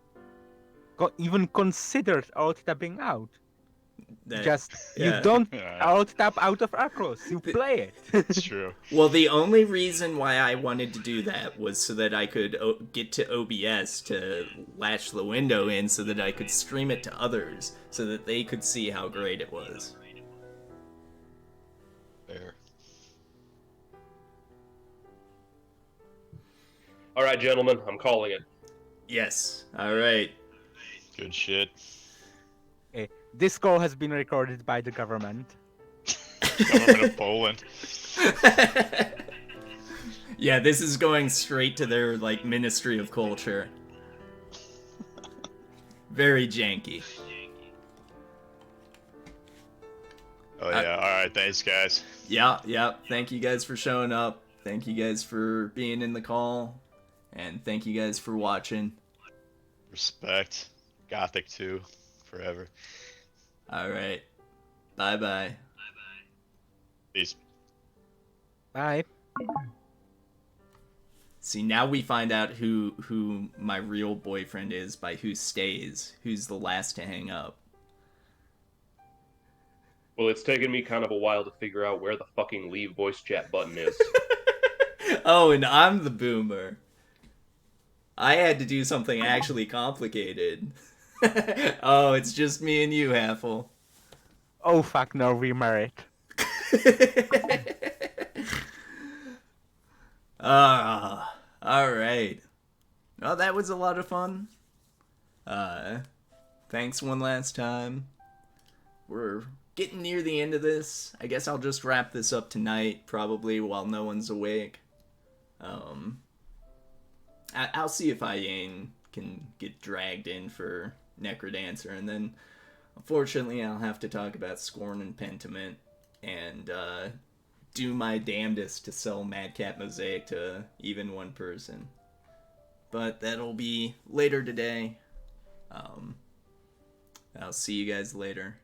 even considered alt-tabbing out? That- Just, yeah. you don't Yeah. alt-tab out of Arclos, you play it. It's true. Well, the only reason why I wanted to do that was so that I could get to OBS to latch the window in so that I could stream it to others so that they could see how great it was. Fair. All right, gentlemen, I'm calling it. Yes. All right. Good shit. This call has been recorded by the government. Government of Poland. Yeah, this is going straight to their like Ministry of Culture. Very janky. Oh yeah. All right. Thanks, guys. Yeah. Thank you guys for showing up. Thank you guys for being in the call. And thank you guys for watching. Respect. Gothic 2. Forever. All right. Bye-bye. Peace. Bye. See, now we find out who my real boyfriend is by who stays, who's the last to hang up. Well, it's taken me kind of a while to figure out where the fucking leave voice chat button is. Oh, and I'm the boomer. I had to do something actually complicated. Oh, it's just me and you, Haffle. Oh fuck no, we're married. Alright. Well, that was a lot of fun. Thanks one last time. We're getting near the end of this. I guess I'll just wrap this up tonight, probably while no one's awake. I'll see if Iane can get dragged in for Necrodancer, and then unfortunately I'll have to talk about Scorn and Pentiment, and do my damnedest to sell Madcap Mosaic to even one person. But that'll be later today. I'll see you guys later.